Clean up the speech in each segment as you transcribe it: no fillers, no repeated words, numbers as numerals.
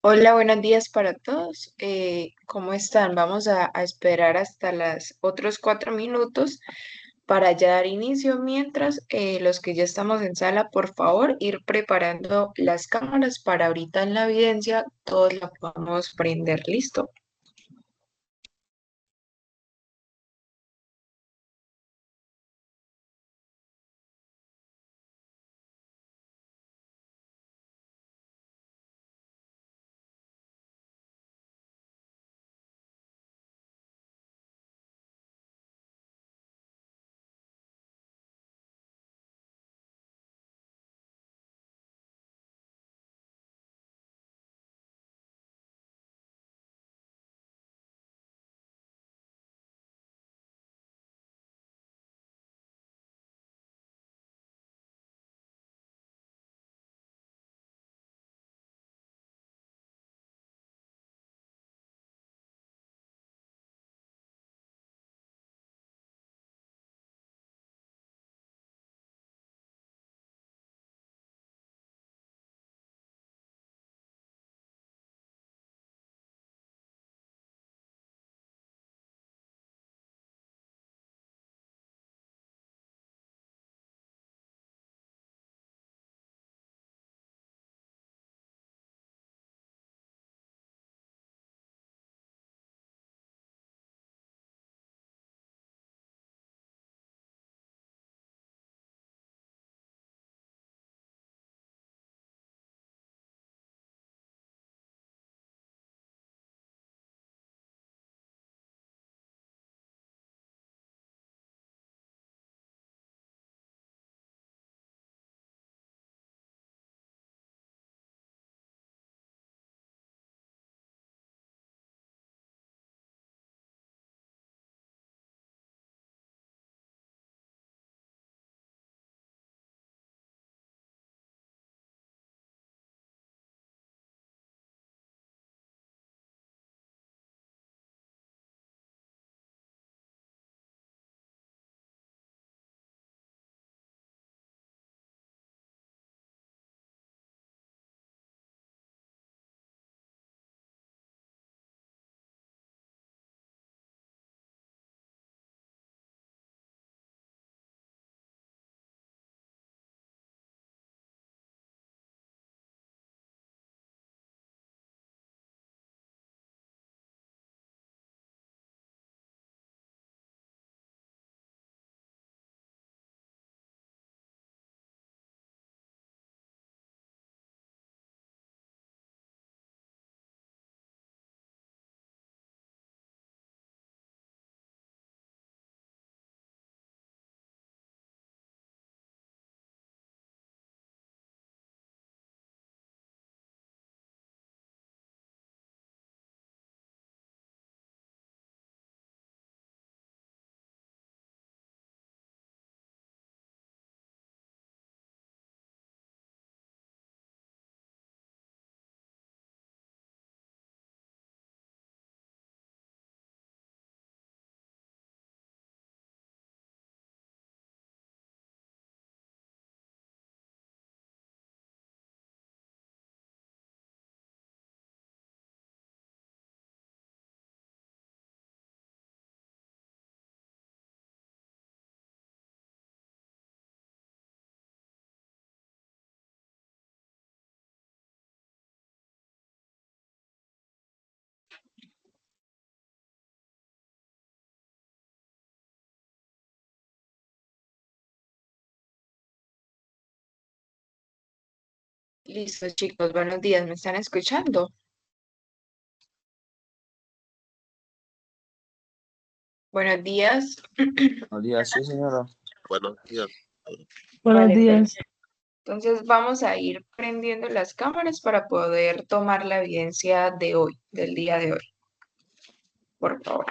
Hola, buenos días para todos. ¿Cómo están? Vamos a esperar hasta las otros 4 minutos para ya dar inicio. Mientras, los que ya estamos en sala, por favor, ir preparando las cámaras para ahorita en la evidencia todos la podamos prender. Listo. Listo, chicos. Buenos días. ¿Me están escuchando? Buenos días. Buenos días, sí, señora. Buenos días. Buenos Vale, días. entonces vamos a ir prendiendo las cámaras para poder tomar la evidencia de hoy, del día de hoy, por favor.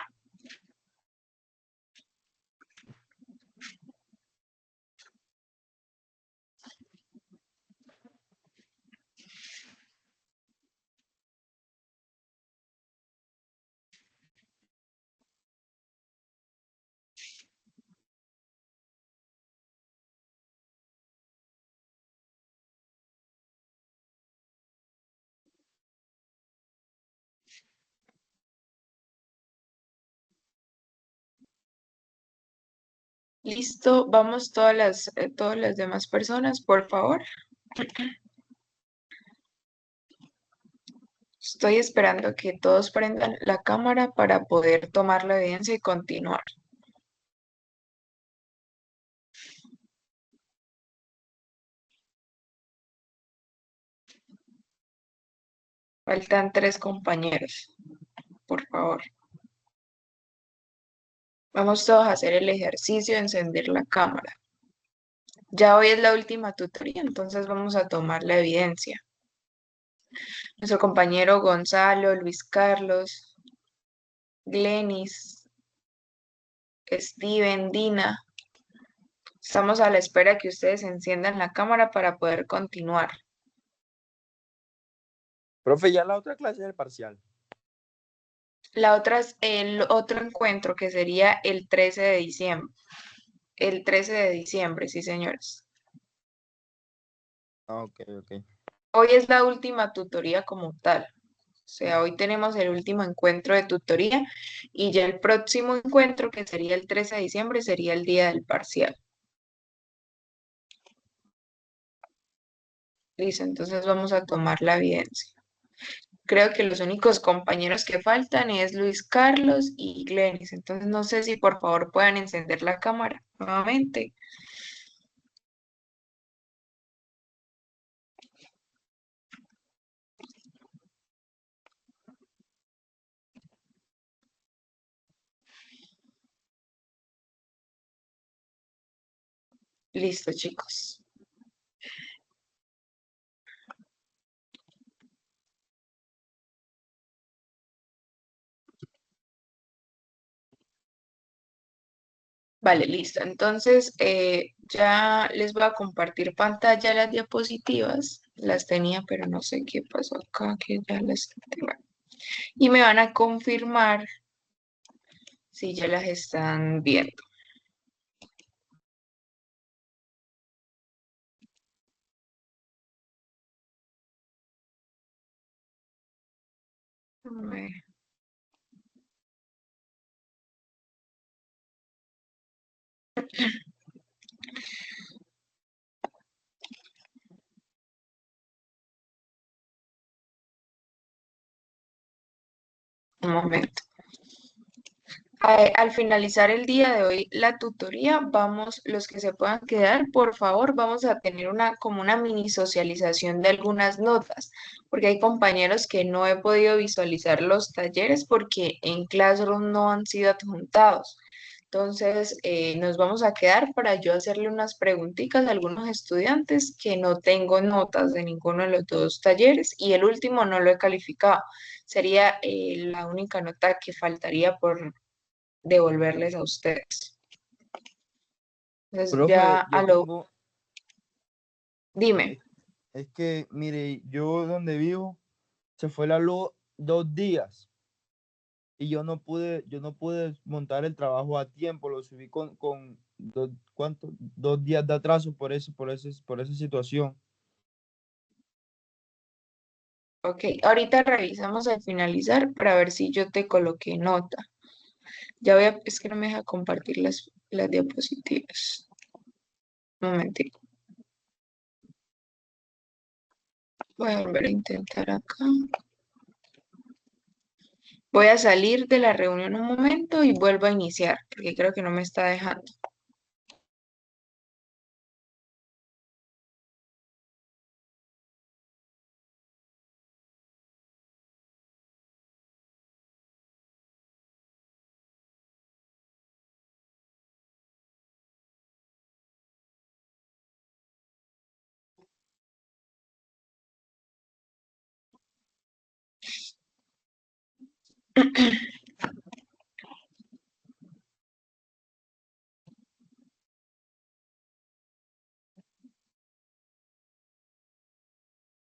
Listo, vamos todas las demás personas, por favor. Estoy esperando que todos prendan la cámara para poder tomar la evidencia y continuar. Faltan 3 compañeros, por favor. Vamos todos a hacer el ejercicio de encender la cámara. Ya hoy es la última tutoría, entonces vamos a tomar la evidencia. Nuestro compañero Gonzalo, Luis Carlos, Glenis, Steven, Dina. Estamos a la espera que ustedes enciendan la cámara para poder continuar. Profe, ya la otra clase del parcial. La otra es el otro encuentro que sería el 13 de diciembre. El 13 de diciembre, sí, señores. Ah, ok, ok. Hoy es la última tutoría como tal. O sea, hoy tenemos el último encuentro de tutoría y ya el próximo encuentro, que sería el 13 de diciembre, sería el día del parcial. Listo, entonces vamos a tomar la evidencia. Creo que los únicos compañeros que faltan es Luis Carlos y Glenis. Entonces no sé si por favor puedan encender la cámara nuevamente. Listo, chicos. Vale, listo. Entonces ya les voy a compartir pantalla las diapositivas. Las tenía, pero no sé qué pasó acá, que ya las tengo. Y me van a confirmar si ya las están viendo. A ver, un momento. Al finalizar el día de hoy la tutoría, vamos, los que se puedan quedar, por favor, vamos a tener como una mini socialización de algunas notas, porque hay compañeros que no he podido visualizar los talleres porque en Classroom no han sido adjuntados. Entonces, nos vamos a quedar para yo hacerle unas preguntitas a algunos estudiantes que no tengo notas de ninguno de los dos talleres y el último no lo he calificado. Sería la única nota que faltaría por devolverles a ustedes. Entonces ya Profe, yo tengo, dime, es, es que, mire, yo donde vivo se fue la luz 2 días y yo no pude montar el trabajo a tiempo, lo subí con ¿cuánto? 2 días de atraso por esa situación. ok, ahorita revisamos al finalizar para ver si yo te coloqué nota. Ya voy a, es que no me deja compartir las diapositivas. Un momentito. Voy a volver a intentar acá. Voy a salir de la reunión un momento y vuelvo a iniciar, porque creo que no me está dejando.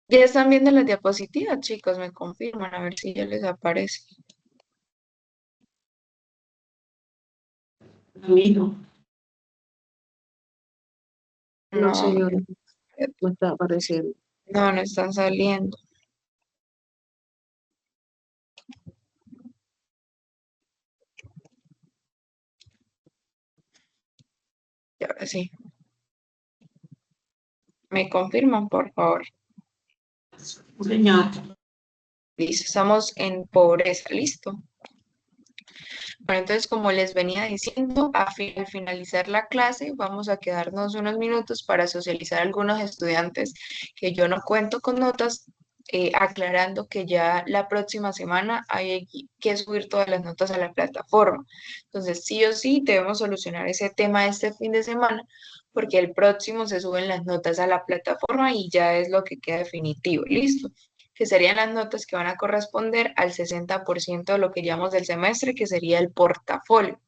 Ya están viendo las diapositivas, chicos, me confirman, a ver si ya les aparece. A mí no, no No, señora, no está apareciendo. no, no están saliendo. Y ahora sí, me confirman, por favor. Señor. Listo, estamos en pobreza, listo. Bueno, entonces, como les venía diciendo, al finalizar la clase vamos a quedarnos unos minutos para socializar a algunos estudiantes que yo no cuento con notas, aclarando que ya la próxima semana hay que subir todas las notas a la plataforma. Entonces, sí o sí, debemos solucionar ese tema este fin de semana, porque el próximo se suben las notas a la plataforma y ya es lo que queda definitivo. Listo, que serían las notas que van a corresponder al 60% de lo que llamamos del semestre, que sería el portafolio,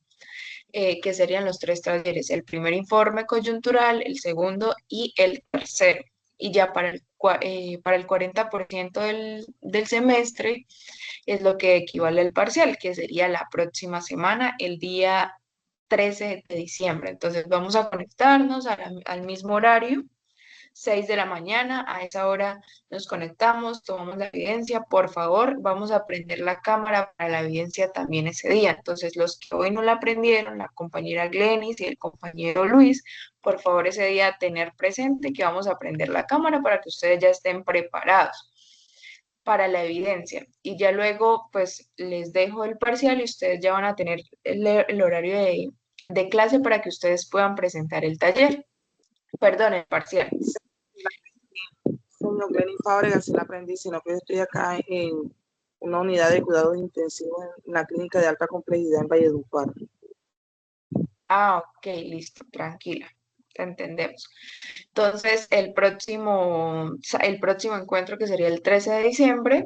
que serían los tres talleres, el primer informe coyuntural, el segundo y el tercero. Y ya para el 40% del semestre es lo que equivale al parcial, que sería la próxima semana, el día 13 de diciembre. Entonces vamos a conectarnos al mismo horario, 6 de la mañana. A esa hora nos conectamos, tomamos la evidencia. Por favor, vamos a prender la cámara para la evidencia también ese día. Entonces, los que hoy no la prendieron, la compañera Glenis y el compañero Luis, por favor ese día tener presente que vamos a prender la cámara para que ustedes ya estén preparados para la evidencia. Y ya luego, pues, les dejo el parcial y ustedes ya van a tener el horario de clase para que ustedes puedan presentar el taller, perdón, el parcial. Señor Glenis Fábregas, sí la aprendí, sino que estoy acá en una unidad de cuidados intensivos en la clínica de alta complejidad en Valledupar. Ah, ok, listo, tranquila, te entendemos. Entonces, el próximo encuentro, que sería el 13 de diciembre,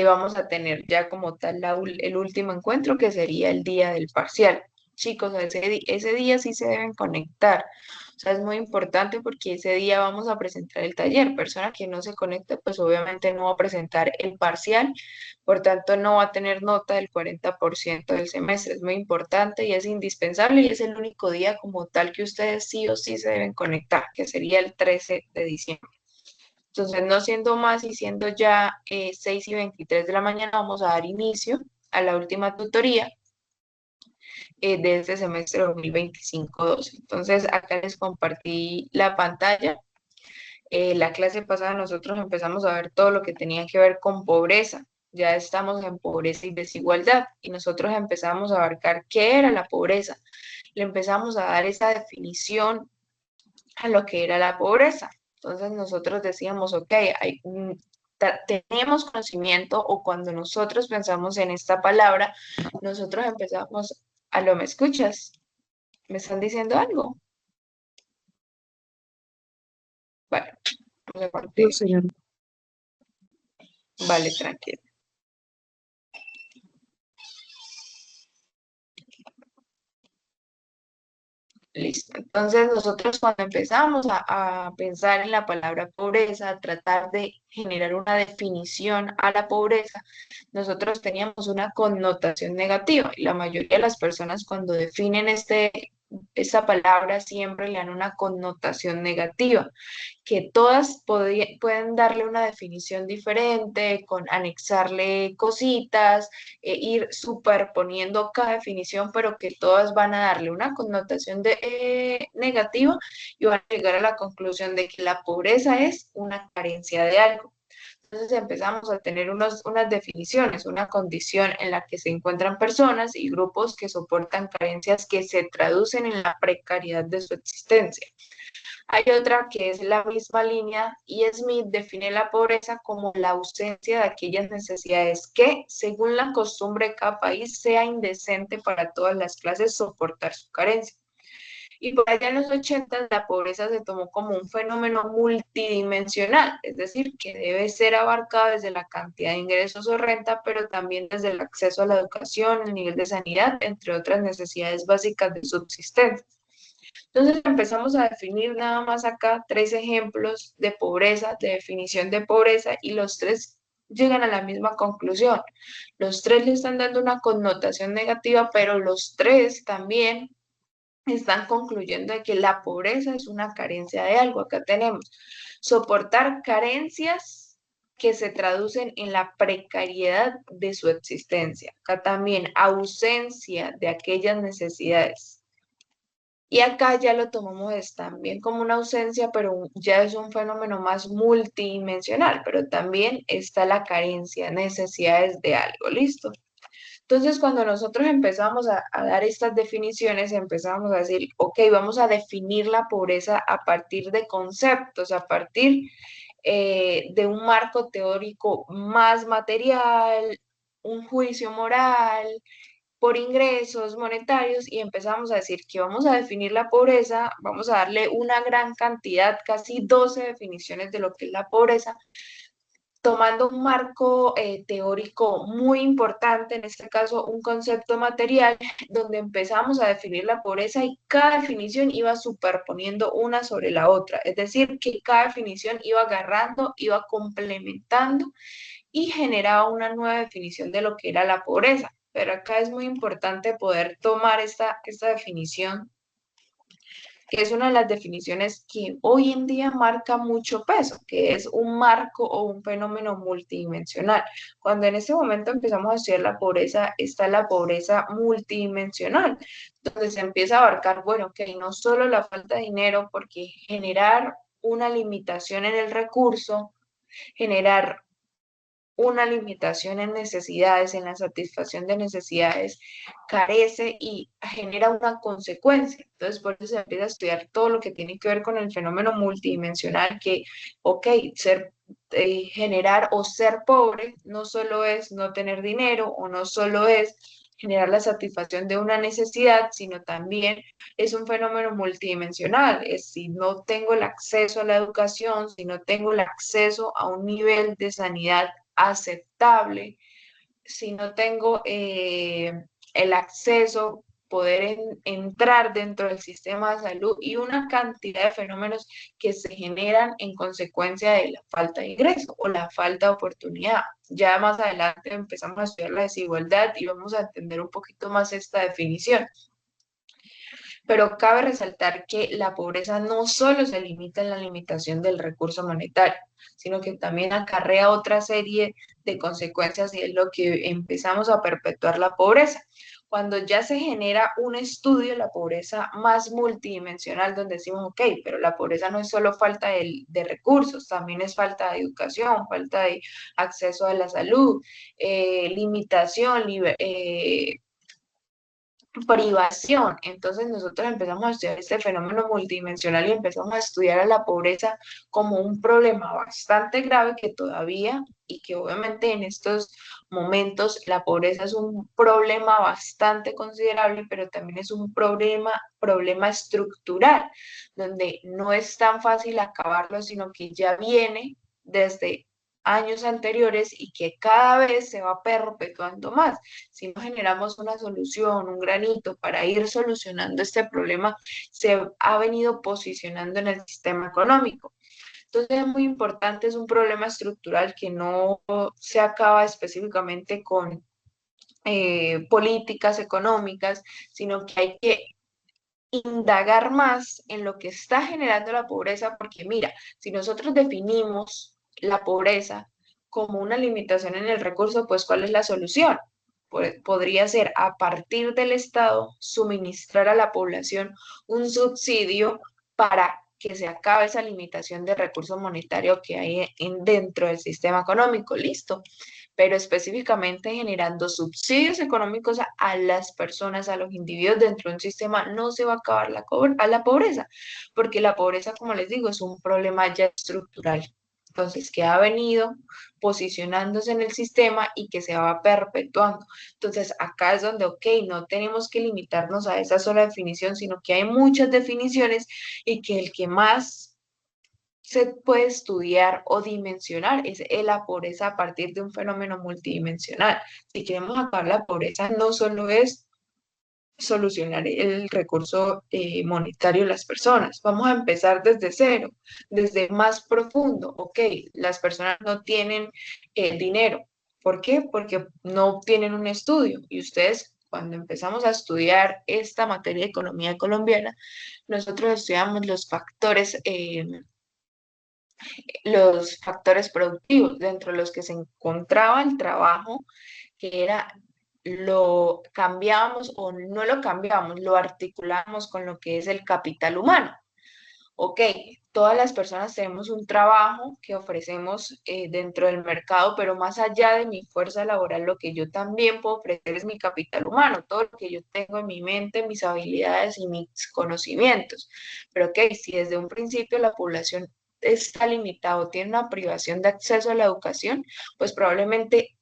vamos a tener ya como tal el último encuentro, que sería el día del parcial. Chicos, ese día sí se deben conectar. O sea, es muy importante porque ese día vamos a presentar el taller. Persona que no se conecte, pues obviamente no va a presentar el parcial, por tanto no va a tener nota del 40% del semestre. Es muy importante y es indispensable y es el único día como tal que ustedes sí o sí se deben conectar, que sería el 13 de diciembre. Entonces, no siendo más y siendo ya 6:23 de la mañana, vamos a dar inicio a la última tutoría de este semestre 2025-12. Entonces, acá les compartí la pantalla. La clase pasada nosotros empezamos a ver todo lo que tenía que ver con pobreza. Ya estamos en pobreza y desigualdad y nosotros empezamos a abarcar qué era la pobreza. Le empezamos a dar esa definición a lo que era la pobreza. Entonces nosotros decíamos, ok, tenemos conocimiento, o cuando nosotros pensamos en esta palabra, nosotros empezamos, ¿aló, me escuchas? ¿Me están diciendo algo? Vale, vamos a No, continuar. señor. Vale, tranquilo. Listo. Entonces nosotros cuando empezamos a pensar en la palabra pobreza, a tratar de generar una definición a la pobreza, nosotros teníamos una connotación negativa y la mayoría de las personas cuando definen esta palabra siempre le dan una connotación negativa, que todas pueden darle una definición diferente, con anexarle cositas, ir superponiendo cada definición, pero que todas van a darle una connotación negativa y van a llegar a la conclusión de que la pobreza es una carencia de algo. Entonces empezamos a tener unas definiciones, una condición en la que se encuentran personas y grupos que soportan carencias que se traducen en la precariedad de su existencia. Hay otra que es la misma línea y Smith define la pobreza como la ausencia de aquellas necesidades que, según la costumbre de cada país, sea indecente para todas las clases soportar su carencia. Y por allá en los 80 la pobreza se tomó como un fenómeno multidimensional, es decir, que debe ser abarcado desde la cantidad de ingresos o renta, pero también desde el acceso a la educación, el nivel de sanidad, entre otras necesidades básicas de subsistencia. Entonces empezamos a definir nada más acá 3 ejemplos de pobreza, de definición de pobreza, y los 3 llegan a la misma conclusión. Los 3 le están dando una connotación negativa, pero los 3 también están concluyendo de que la pobreza es una carencia de algo. Acá tenemos soportar carencias que se traducen en la precariedad de su existencia. Acá también ausencia de aquellas necesidades Y acá ya lo tomamos también como una ausencia, pero ya es un fenómeno más multidimensional, pero también está la carencia, necesidades de algo, ¿listo? Entonces, cuando nosotros empezamos a dar estas definiciones, empezamos a decir, ok, vamos a definir la pobreza a partir de conceptos, a partir de un marco teórico más material, un juicio moral, por ingresos monetarios y empezamos a decir que vamos a definir la pobreza, vamos a darle una gran cantidad, casi 12 definiciones de lo que es la pobreza, tomando un marco teórico muy importante, en este caso un concepto material, donde empezamos a definir la pobreza y cada definición iba superponiendo una sobre la otra, es decir, que cada definición iba agarrando, iba complementando y generaba una nueva definición de lo que era la pobreza. Pero acá es muy importante poder tomar esta definición, que es una de las definiciones que hoy en día marca mucho peso, que es un marco o un fenómeno multidimensional. Cuando en ese momento empezamos a estudiar la pobreza, está la pobreza multidimensional, donde se empieza a abarcar, bueno, que no solo la falta de dinero, porque generar una limitación en el recurso, generar una limitación en necesidades, en la satisfacción de necesidades, carece y genera una consecuencia. Entonces, por eso se empieza a estudiar todo lo que tiene que ver con el fenómeno multidimensional, que, ok, generar o ser pobre no solo es no tener dinero o no solo es generar la satisfacción de una necesidad, sino también es un fenómeno multidimensional. Es si no tengo el acceso a la educación, si no tengo el acceso a un nivel de sanidad aceptable, si no tengo el acceso, poder entrar dentro del sistema de salud y una cantidad de fenómenos que se generan en consecuencia de la falta de ingreso o la falta de oportunidad. Ya más adelante empezamos a estudiar la desigualdad y vamos a entender un poquito más esta definición. Pero cabe resaltar que la pobreza no solo se limita en la limitación del recurso monetario, sino que también acarrea otra serie de consecuencias y es lo que empezamos a perpetuar la pobreza. Cuando ya se genera un estudio de la pobreza más multidimensional, donde decimos, ok, pero la pobreza no es solo falta de recursos, también es falta de educación, falta de acceso a la salud, limitación, privación. Entonces nosotros empezamos a estudiar este fenómeno multidimensional y empezamos a estudiar a la pobreza como un problema bastante grave que todavía y que obviamente en estos momentos la pobreza es un problema bastante considerable, pero también es un problema estructural, donde no es tan fácil acabarlo, sino que ya viene desde años anteriores y que cada vez se va perpetuando más. Si no generamos una solución, un granito para ir solucionando este problema, se ha venido posicionando en el sistema económico. Entonces es muy importante, es un problema estructural que no se acaba específicamente con políticas económicas, sino que hay que indagar más en lo que está generando la pobreza, porque mira, si nosotros definimos la pobreza como una limitación en el recurso, pues ¿cuál es la solución? Podría ser a partir del Estado suministrar a la población un subsidio para que se acabe esa limitación de recurso monetario que hay dentro del sistema económico. Listo, pero específicamente generando subsidios económicos a las personas, a los individuos dentro de un sistema, no se va a acabar a la pobreza, porque la pobreza, como les digo, es un problema ya estructural. Entonces, que ha venido posicionándose en el sistema y que se va perpetuando. Entonces, acá es donde, ok, no tenemos que limitarnos a esa sola definición, sino que hay muchas definiciones y que el que más se puede estudiar o dimensionar es la pobreza a partir de un fenómeno multidimensional. Si queremos acabar la pobreza, no solo es solucionar el recurso monetario de las personas. Vamos a empezar desde cero, desde más profundo. Ok, las personas no tienen dinero. ¿Por qué? Porque no tienen un estudio. Y ustedes, cuando empezamos a estudiar esta materia de economía colombiana, nosotros estudiamos los factores productivos, dentro de los que se encontraba el trabajo, que era lo cambiábamos o no lo cambiábamos, lo articulábamos con lo que es el capital humano. Ok, todas las personas tenemos un trabajo que ofrecemos dentro del mercado, pero más allá de mi fuerza laboral, lo que yo también puedo ofrecer es mi capital humano, todo lo que yo tengo en mi mente, mis habilidades y mis conocimientos. Pero ok, si desde un principio la población está limitada o tiene una privación de acceso a la educación, pues probablemente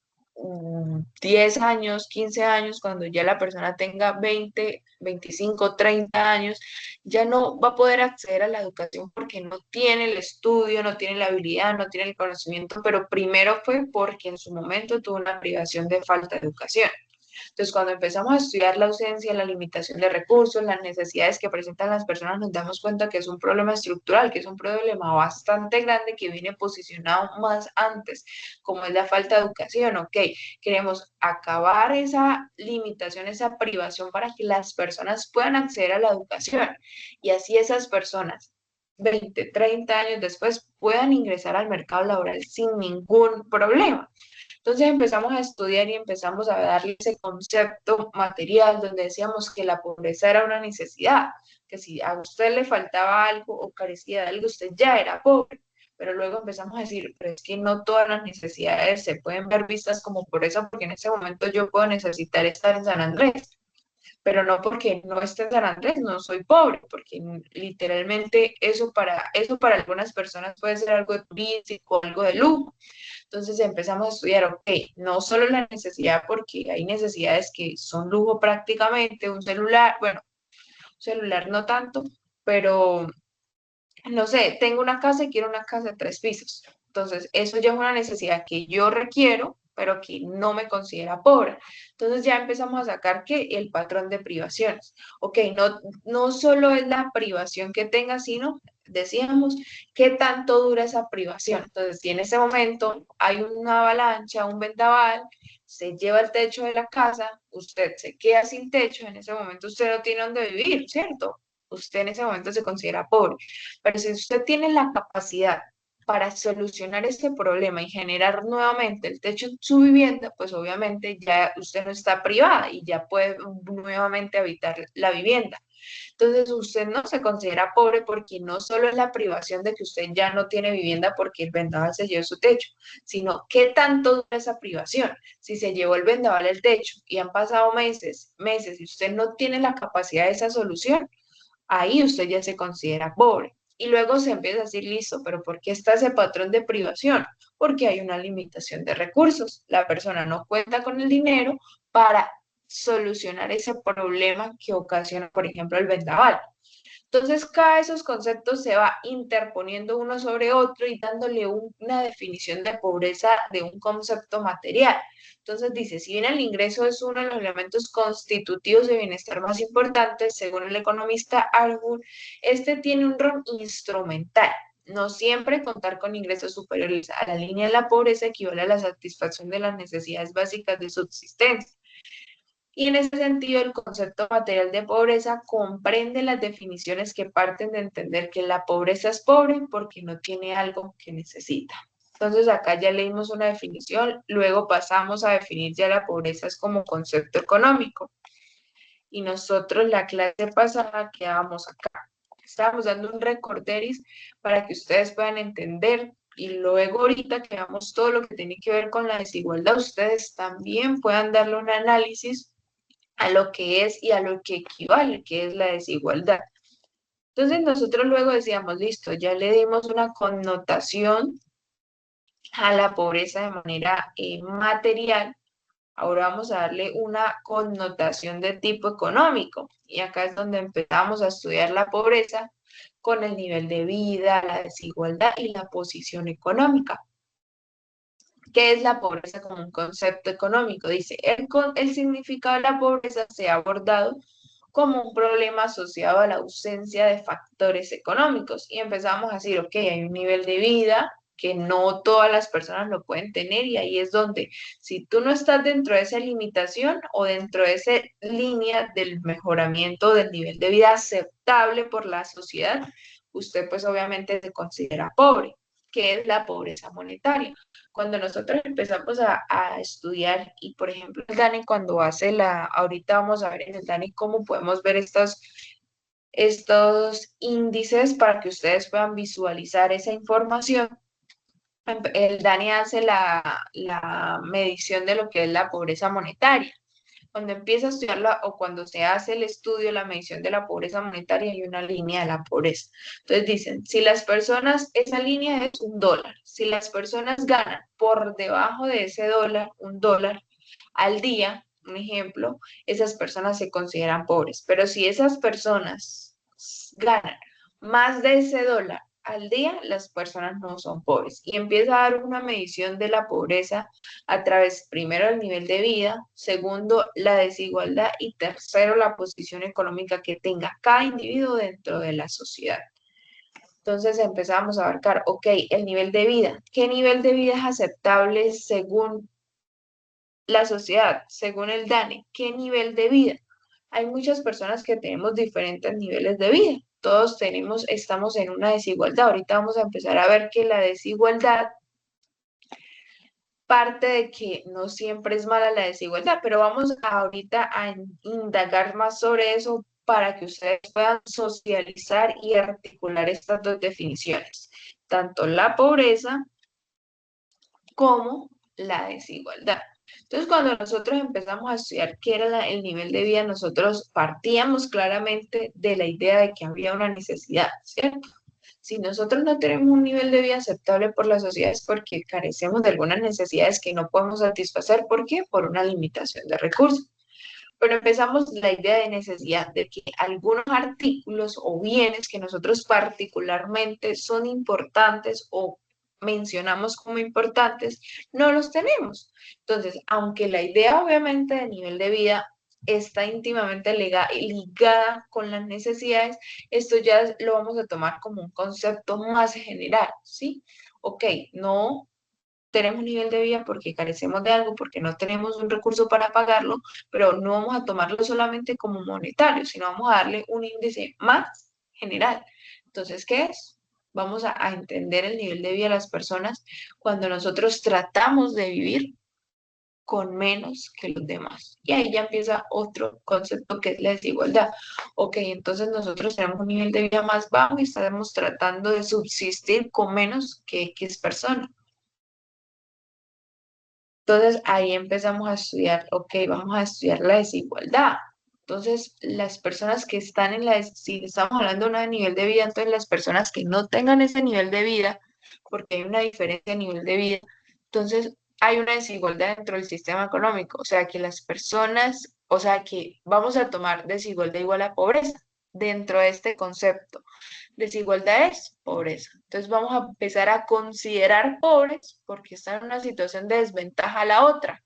10 años, 15 años, cuando ya la persona tenga 20, 25, 30 años, ya no va a poder acceder a la educación porque no tiene el estudio, no tiene la habilidad, no tiene el conocimiento, pero primero fue porque en su momento tuvo una privación de falta de educación. Entonces, cuando empezamos a estudiar la ausencia, la limitación de recursos, las necesidades que presentan las personas, nos damos cuenta que es un problema estructural, que es un problema bastante grande que viene posicionado más antes, como es la falta de educación. Ok, queremos acabar esa limitación, esa privación para que las personas puedan acceder a la educación y así esas personas 20, 30 años después puedan ingresar al mercado laboral sin ningún problema. Entonces empezamos a estudiar y empezamos a darle ese concepto material donde decíamos que la pobreza era una necesidad, que si a usted le faltaba algo o carecía de algo, usted ya era pobre. Pero luego empezamos a decir, pero es que no todas las necesidades se pueden ver vistas como pobreza, porque en ese momento yo puedo necesitar estar en San Andrés, pero no porque no esté en San Andrés, no soy pobre, porque literalmente eso para algunas personas puede ser algo turístico, algo de lujo. Entonces empezamos a estudiar, ok, no solo la necesidad, porque hay necesidades que son lujo prácticamente, un celular, bueno, un celular no tanto, pero no sé, tengo una casa y quiero una casa de 3 pisos. Entonces, eso ya es una necesidad que yo requiero, pero que no me considera pobre. Entonces ya empezamos a sacar que el patrón de privaciones. Ok, no solo es la privación que tenga, sino, decíamos, qué tanto dura esa privación. Entonces, si en ese momento hay una avalancha, un vendaval, se lleva el techo de la casa, usted se queda sin techo, en ese momento usted no tiene dónde vivir, ¿cierto? Usted en ese momento se considera pobre. Pero si usted tiene la capacidad para solucionar este problema y generar nuevamente el techo en su vivienda, pues obviamente ya usted no está privada y ya puede nuevamente habitar la vivienda. Entonces usted no se considera pobre porque no solo es la privación de que usted ya no tiene vivienda porque el vendaval se llevó su techo, sino qué tanto dura esa privación. Si se llevó el vendaval el techo y han pasado meses, meses y usted no tiene la capacidad de esa solución, ahí usted ya se considera pobre. Y luego se empieza a decir, listo, pero ¿por qué está ese patrón de privación? Porque hay una limitación de recursos. La persona no cuenta con el dinero para solucionar ese problema que ocasiona, por ejemplo, el vendaval. Entonces, cada de esos conceptos se va interponiendo uno sobre otro y dándole una definición de pobreza de un concepto material. Entonces dice, si bien el ingreso es uno de los elementos constitutivos de bienestar más importantes, según el economista Argun, este tiene un rol instrumental. No siempre contar con ingresos superiores a la línea de la pobreza equivale a la satisfacción de las necesidades básicas de subsistencia. Y en ese sentido, el concepto material de pobreza comprende las definiciones que parten de entender que la pobreza es pobre porque no tiene algo que necesita. Entonces, acá ya leímos una definición, luego pasamos a definir ya la pobreza es como concepto económico. Y nosotros la clase pasada quedábamos acá. Estábamos dando un recorderis para que ustedes puedan entender y luego ahorita que veamos todo lo que tiene que ver con la desigualdad, ustedes también puedan darle un análisis a lo que es y a lo que equivale, que es la desigualdad. Entonces nosotros luego decíamos, listo, ya le dimos una connotación a la pobreza de manera material, ahora vamos a darle una connotación de tipo económico. Y acá es donde empezamos a estudiar la pobreza con el nivel de vida, la desigualdad y la posición económica. ¿Qué es la pobreza como un concepto económico? Dice, el significado de la pobreza se ha abordado como un problema asociado a la ausencia de factores económicos. Y empezamos a decir, ok, hay un nivel de vida que no todas las personas lo pueden tener y ahí es donde, si tú no estás dentro de esa limitación o dentro de esa línea del mejoramiento del nivel de vida aceptable por la sociedad, usted pues obviamente se considera pobre. que es la pobreza monetaria. Cuando nosotros empezamos a estudiar, y por ejemplo, el DANE cuando hace ahorita vamos a ver en el DANE cómo podemos ver estos índices para que ustedes puedan visualizar esa información. El DANE hace la medición de lo que es la pobreza monetaria. Cuando empieza a estudiarla o cuando se hace el estudio, la medición de la pobreza monetaria, hay una línea de la pobreza. Entonces dicen, si las personas, esa línea es $1, si las personas ganan por debajo de ese dólar, $1 al día, un ejemplo, esas personas se consideran pobres. Pero si esas personas ganan más de ese dólar al día, las personas no son pobres. Y empieza a dar una medición de la pobreza a través, primero, del nivel de vida, segundo, la desigualdad y tercero, la posición económica que tenga cada individuo dentro de la sociedad. Entonces empezamos a abarcar, ok, el nivel de vida. ¿Qué nivel de vida es aceptable según la sociedad, según el DANE? ¿Qué nivel de vida? Hay muchas personas que tenemos diferentes niveles de vida. Todos estamos en una desigualdad. Ahorita vamos a empezar a ver que la desigualdad parte de que no siempre es mala la desigualdad, pero vamos ahorita a indagar más sobre eso para que ustedes puedan socializar y articular estas dos definiciones, tanto la pobreza como la desigualdad. Entonces, cuando nosotros empezamos a estudiar qué era el nivel de vida, nosotros partíamos claramente de la idea de que había una necesidad, ¿cierto? Si nosotros no tenemos un nivel de vida aceptable por la sociedad es porque carecemos de algunas necesidades que no podemos satisfacer. ¿Por qué? Por una limitación de recursos. Pero empezamos la idea de necesidad, de que algunos artículos o bienes que nosotros particularmente son importantes o mencionamos como importantes, no los tenemos. Entonces, aunque la idea obviamente de nivel de vida está íntimamente ligada con las necesidades, esto ya lo vamos a tomar como un concepto más general, ¿sí? Ok, no tenemos un nivel de vida porque carecemos de algo, porque no tenemos un recurso para pagarlo, pero no vamos a tomarlo solamente como monetario, sino vamos a darle un índice más general. Entonces, ¿qué es? Vamos a entender el nivel de vida de las personas cuando nosotros tratamos de vivir con menos que los demás. Y ahí ya empieza otro concepto que es la desigualdad. Ok, entonces nosotros tenemos un nivel de vida más bajo y estamos tratando de subsistir con menos que X persona. Entonces ahí empezamos a estudiar, ok, vamos a estudiar la desigualdad. Entonces, las personas que están si estamos hablando de un nivel de vida, entonces las personas que no tengan ese nivel de vida, porque hay una diferencia de nivel de vida, entonces hay una desigualdad dentro del sistema económico, o sea que las personas, o sea que vamos a tomar desigualdad igual a pobreza dentro de este concepto. Desigualdad es pobreza. Entonces vamos a empezar a considerar pobres porque están en una situación de desventaja a la otra.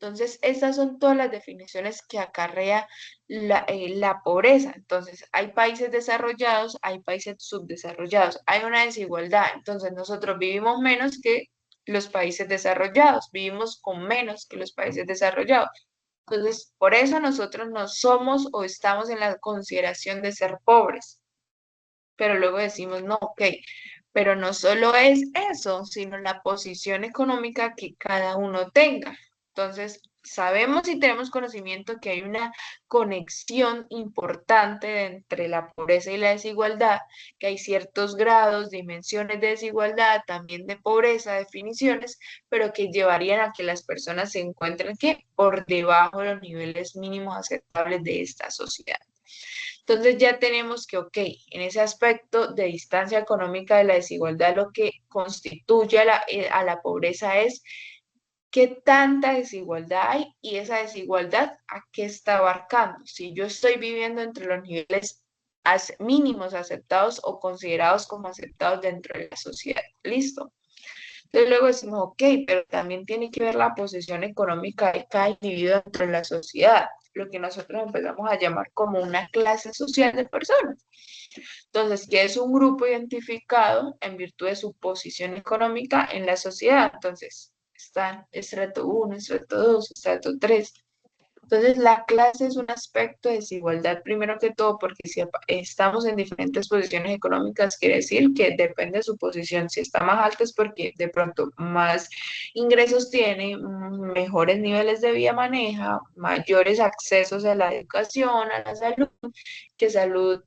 Entonces, estas son todas las definiciones que acarrea la pobreza. Entonces, hay países desarrollados, hay países subdesarrollados, hay una desigualdad. Entonces, nosotros vivimos menos que los países desarrollados, vivimos con menos que los países desarrollados. Entonces, por eso nosotros no somos o estamos en la consideración de ser pobres, pero luego decimos, no, ok, pero no solo es eso, sino la posición económica que cada uno tenga. Entonces, sabemos y tenemos conocimiento que hay una conexión importante entre la pobreza y la desigualdad, que hay ciertos grados, dimensiones de desigualdad, también de pobreza, definiciones, pero que llevarían a que las personas se encuentren que por debajo de los niveles mínimos aceptables de esta sociedad. Entonces ya tenemos que, ok, en ese aspecto de distancia económica de la desigualdad, lo que constituye a la pobreza es qué tanta desigualdad hay y esa desigualdad a qué está abarcando. Si yo estoy viviendo entre los niveles mínimos aceptados o considerados como aceptados dentro de la sociedad. ¿Listo? Entonces luego decimos, ok, pero también tiene que ver la posición económica de cada individuo dentro de la sociedad, lo que nosotros empezamos a llamar como una clase social de personas. Entonces, que es un grupo identificado en virtud de su posición económica en la sociedad. Entonces, están estrato 1, estrato 2, estrato 3. Entonces, la clase es un aspecto de desigualdad, primero que todo, porque si estamos en diferentes posiciones económicas, quiere decir que depende de su posición. Si está más alta es porque de pronto más ingresos tiene, mejores niveles de vida maneja, mayores accesos a la educación, a la salud, que salud,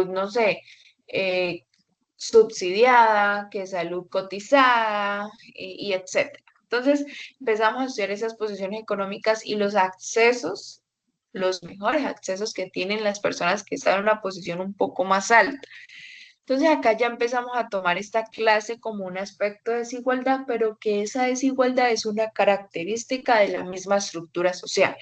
no sé, eh, subsidiada, que salud cotizada y etcétera. Entonces, empezamos a estudiar esas posiciones económicas y los accesos, los mejores accesos que tienen las personas que están en una posición un poco más alta. Entonces, acá ya empezamos a tomar esta clase como un aspecto de desigualdad, pero que esa desigualdad es una característica de la misma estructura social,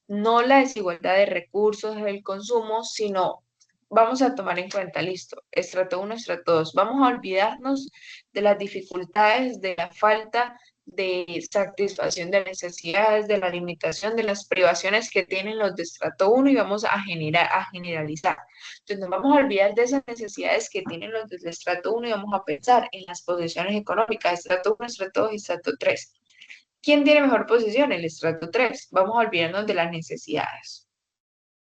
no la desigualdad de recursos del consumo, sino vamos a tomar en cuenta, listo, estrato 1, estrato 2. Vamos a olvidarnos de las dificultades, de la falta de satisfacción de necesidades, de la limitación, de las privaciones que tienen los de estrato 1 y vamos a generalizar. Entonces nos vamos a olvidar de esas necesidades que tienen los del estrato 1 y vamos a pensar en las posiciones económicas, estrato 1, estrato 2 y estrato 3. ¿Quién tiene mejor posición? El estrato 3. Vamos a olvidarnos de las necesidades.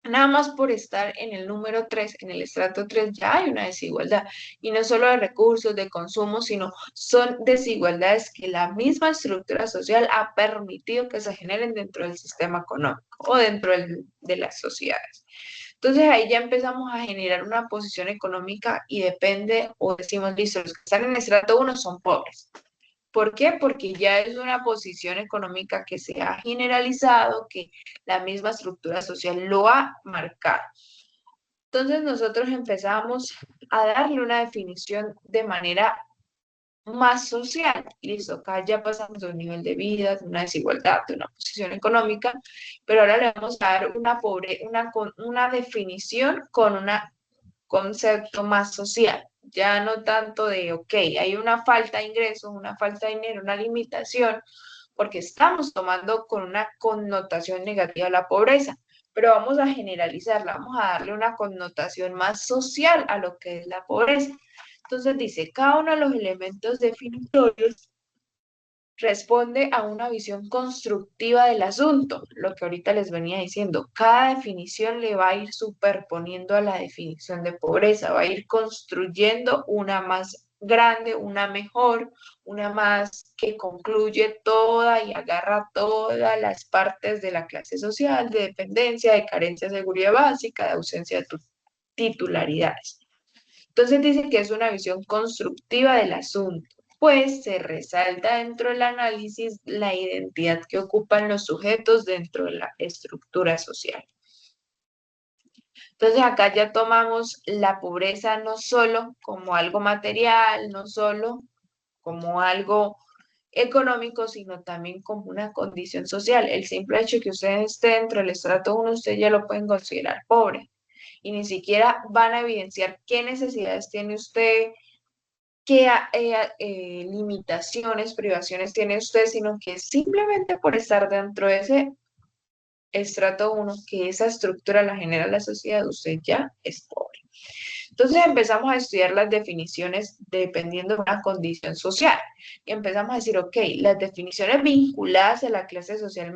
Nada más por estar en el número 3, en el estrato 3, ya hay una desigualdad. Y no solo de recursos, de consumo, sino son desigualdades que la misma estructura social ha permitido que se generen dentro del sistema económico o dentro de las sociedades. Entonces ahí ya empezamos a generar una posición económica y depende, o decimos, listo, los que están en el estrato 1 son pobres. ¿Por qué? Porque ya es una posición económica que se ha generalizado, que la misma estructura social lo ha marcado. Entonces nosotros empezamos a darle una definición de manera más social. Listo, acá ya pasamos de un nivel de vida, de una desigualdad, de una posición económica, pero ahora le vamos a dar una definición con un concepto más social. Ya no tanto de, ok, hay una falta de ingresos, una falta de dinero, una limitación, porque estamos tomando con una connotación negativa la pobreza, pero vamos a generalizarla, vamos a darle una connotación más social a lo que es la pobreza. Entonces dice, cada uno de los elementos definitorios responde a una visión constructiva del asunto, lo que ahorita les venía diciendo. Cada definición le va a ir superponiendo a la definición de pobreza, va a ir construyendo una más grande, una mejor, una más que concluye toda y agarra todas las partes de la clase social, de dependencia, de carencia de seguridad básica, de ausencia de titularidades. Entonces dice que es una visión constructiva del asunto, pues se resalta dentro del análisis la identidad que ocupan los sujetos dentro de la estructura social. Entonces acá ya tomamos la pobreza no solo como algo material, no solo como algo económico, sino también como una condición social. El simple hecho de que usted esté dentro del estrato 1, usted ya lo pueden considerar pobre. Y ni siquiera van a evidenciar qué necesidades tiene usted, qué limitaciones, privaciones tiene usted, sino que simplemente por estar dentro de ese estrato 1, que esa estructura la genera la sociedad, usted ya es pobre. Entonces empezamos a estudiar las definiciones dependiendo de una condición social. Y empezamos a decir, ok, las definiciones vinculadas a la clase social,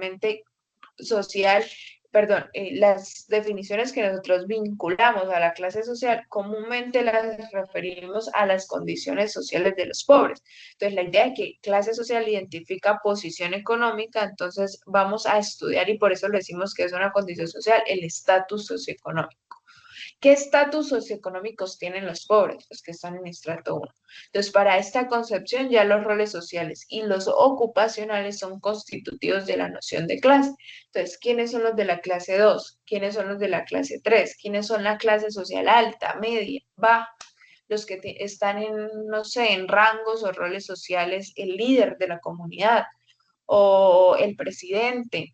perdón, las definiciones que nosotros vinculamos a la clase social, comúnmente las referimos a las condiciones sociales de los pobres. Entonces, la idea de que clase social identifica posición económica, entonces vamos a estudiar y por eso le decimos que es una condición social, el estatus socioeconómico. ¿Qué estatus socioeconómicos tienen los pobres? Los que están en estrato 1. Entonces, para esta concepción ya los roles sociales y los ocupacionales son constitutivos de la noción de clase. Entonces, ¿quiénes son los de la clase 2? ¿Quiénes son los de la clase 3? ¿Quiénes son la clase social alta, media, baja? Los que están en, no sé, en rangos o roles sociales, el líder de la comunidad o el presidente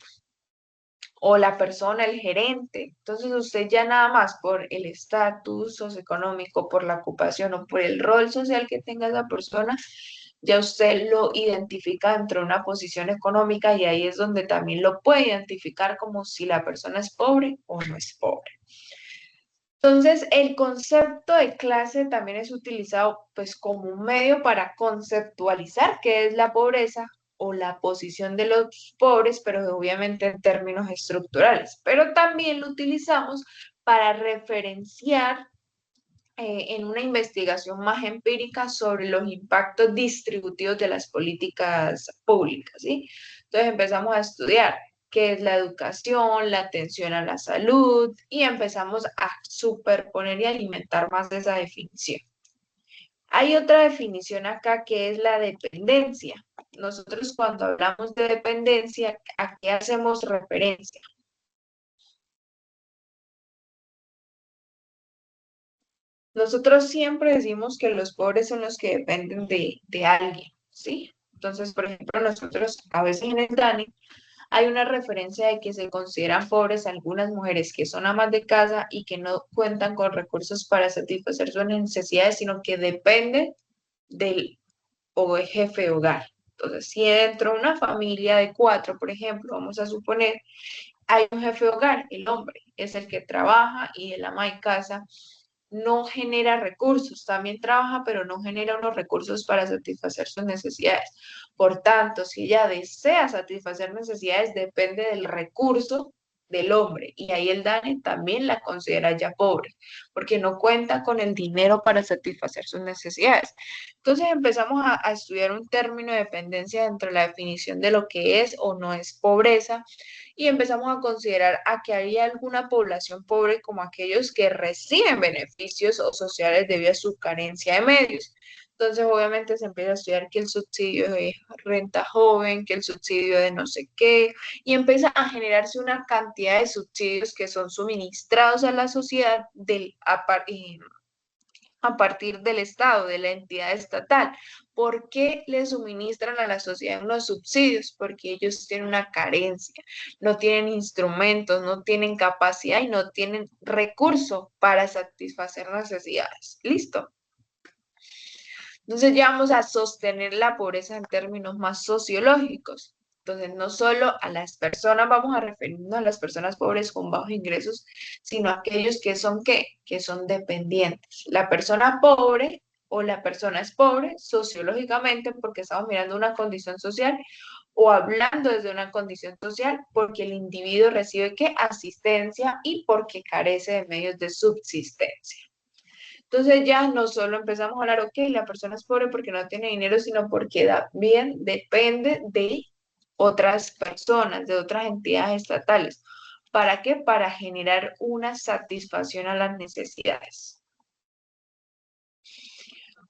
o la persona, el gerente. Entonces usted ya nada más por el estatus socioeconómico, por la ocupación o por el rol social que tenga esa persona, ya usted lo identifica dentro de una posición económica y ahí es donde también lo puede identificar como si la persona es pobre o no es pobre. Entonces, el concepto de clase también es utilizado pues como un medio para conceptualizar qué es la pobreza o la posición de los pobres, pero obviamente en términos estructurales. Pero también lo utilizamos para referenciar en una investigación más empírica sobre los impactos distributivos de las políticas públicas, ¿sí? Entonces empezamos a estudiar qué es la educación, la atención a la salud, y empezamos a superponer y alimentar más de esa definición. Hay otra definición acá que es la dependencia. Nosotros cuando hablamos de dependencia, ¿a qué hacemos referencia? Nosotros siempre decimos que los pobres son los que dependen de alguien, ¿sí? Entonces, por ejemplo, nosotros a veces en el DANE hay una referencia de que se consideran pobres algunas mujeres que son amas de casa y que no cuentan con recursos para satisfacer sus necesidades, sino que dependen del o jefe de hogar. Entonces, si dentro de una familia de 4, por ejemplo, vamos a suponer, hay un jefe de hogar, el hombre, es el que trabaja y el ama de casa no genera recursos, también trabaja, pero no genera unos recursos para satisfacer sus necesidades. Por tanto, si ella desea satisfacer necesidades, depende del recurso del hombre. Y ahí el DANE también la considera ya pobre, porque no cuenta con el dinero para satisfacer sus necesidades. Entonces empezamos a estudiar un término de dependencia dentro de la definición de lo que es o no es pobreza, y empezamos a considerar a que había alguna población pobre como aquellos que reciben beneficios o sociales debido a su carencia de medios. Entonces, obviamente se empieza a estudiar que el subsidio de renta joven, que el subsidio de no sé qué, y empieza a generarse una cantidad de subsidios que son suministrados a la sociedad a partir del Estado, de la entidad estatal. ¿Por qué le suministran a la sociedad unos subsidios? Porque ellos tienen una carencia, no tienen instrumentos, no tienen capacidad y no tienen recursos para satisfacer necesidades. ¿Listo? Entonces ya vamos a sostener la pobreza en términos más sociológicos. Entonces, no solo a las personas, vamos a referirnos a las personas pobres con bajos ingresos, sino a aquellos que son ¿qué? Que son dependientes. La persona pobre o la persona es pobre sociológicamente porque estamos mirando una condición social o hablando desde una condición social porque el individuo recibe ¿qué? Asistencia y porque carece de medios de subsistencia. Entonces ya no solo empezamos a hablar, ok, la persona es pobre porque no tiene dinero, sino porque también depende de otras personas, de otras entidades estatales. ¿Para qué? Para generar una satisfacción a las necesidades.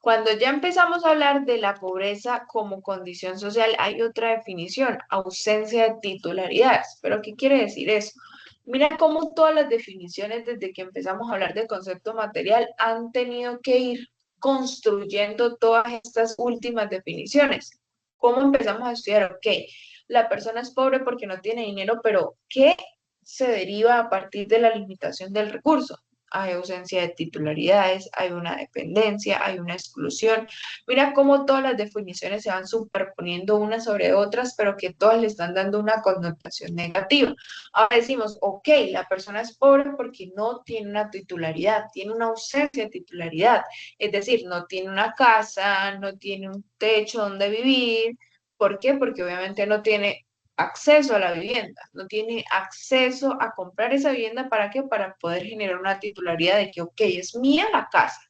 Cuando ya empezamos a hablar de la pobreza como condición social, hay otra definición, ausencia de titularidades. ¿Pero qué quiere decir eso? Mira cómo todas las definiciones desde que empezamos a hablar de concepto material han tenido que ir construyendo todas estas últimas definiciones. ¿Cómo empezamos a estudiar? Ok, la persona es pobre porque no tiene dinero, pero ¿qué se deriva a partir de la limitación del recurso? Hay ausencia de titularidades, hay una dependencia, hay una exclusión. Mira cómo todas las definiciones se van superponiendo unas sobre otras, pero que todas le están dando una connotación negativa. Ahora decimos, ok, la persona es pobre porque no tiene una titularidad, tiene una ausencia de titularidad, es decir, no tiene una casa, no tiene un techo donde vivir. ¿Por qué? Porque obviamente no tiene acceso a la vivienda, no tiene acceso a comprar esa vivienda. ¿Para qué? Para poder generar una titularidad de que, ok, es mía la casa.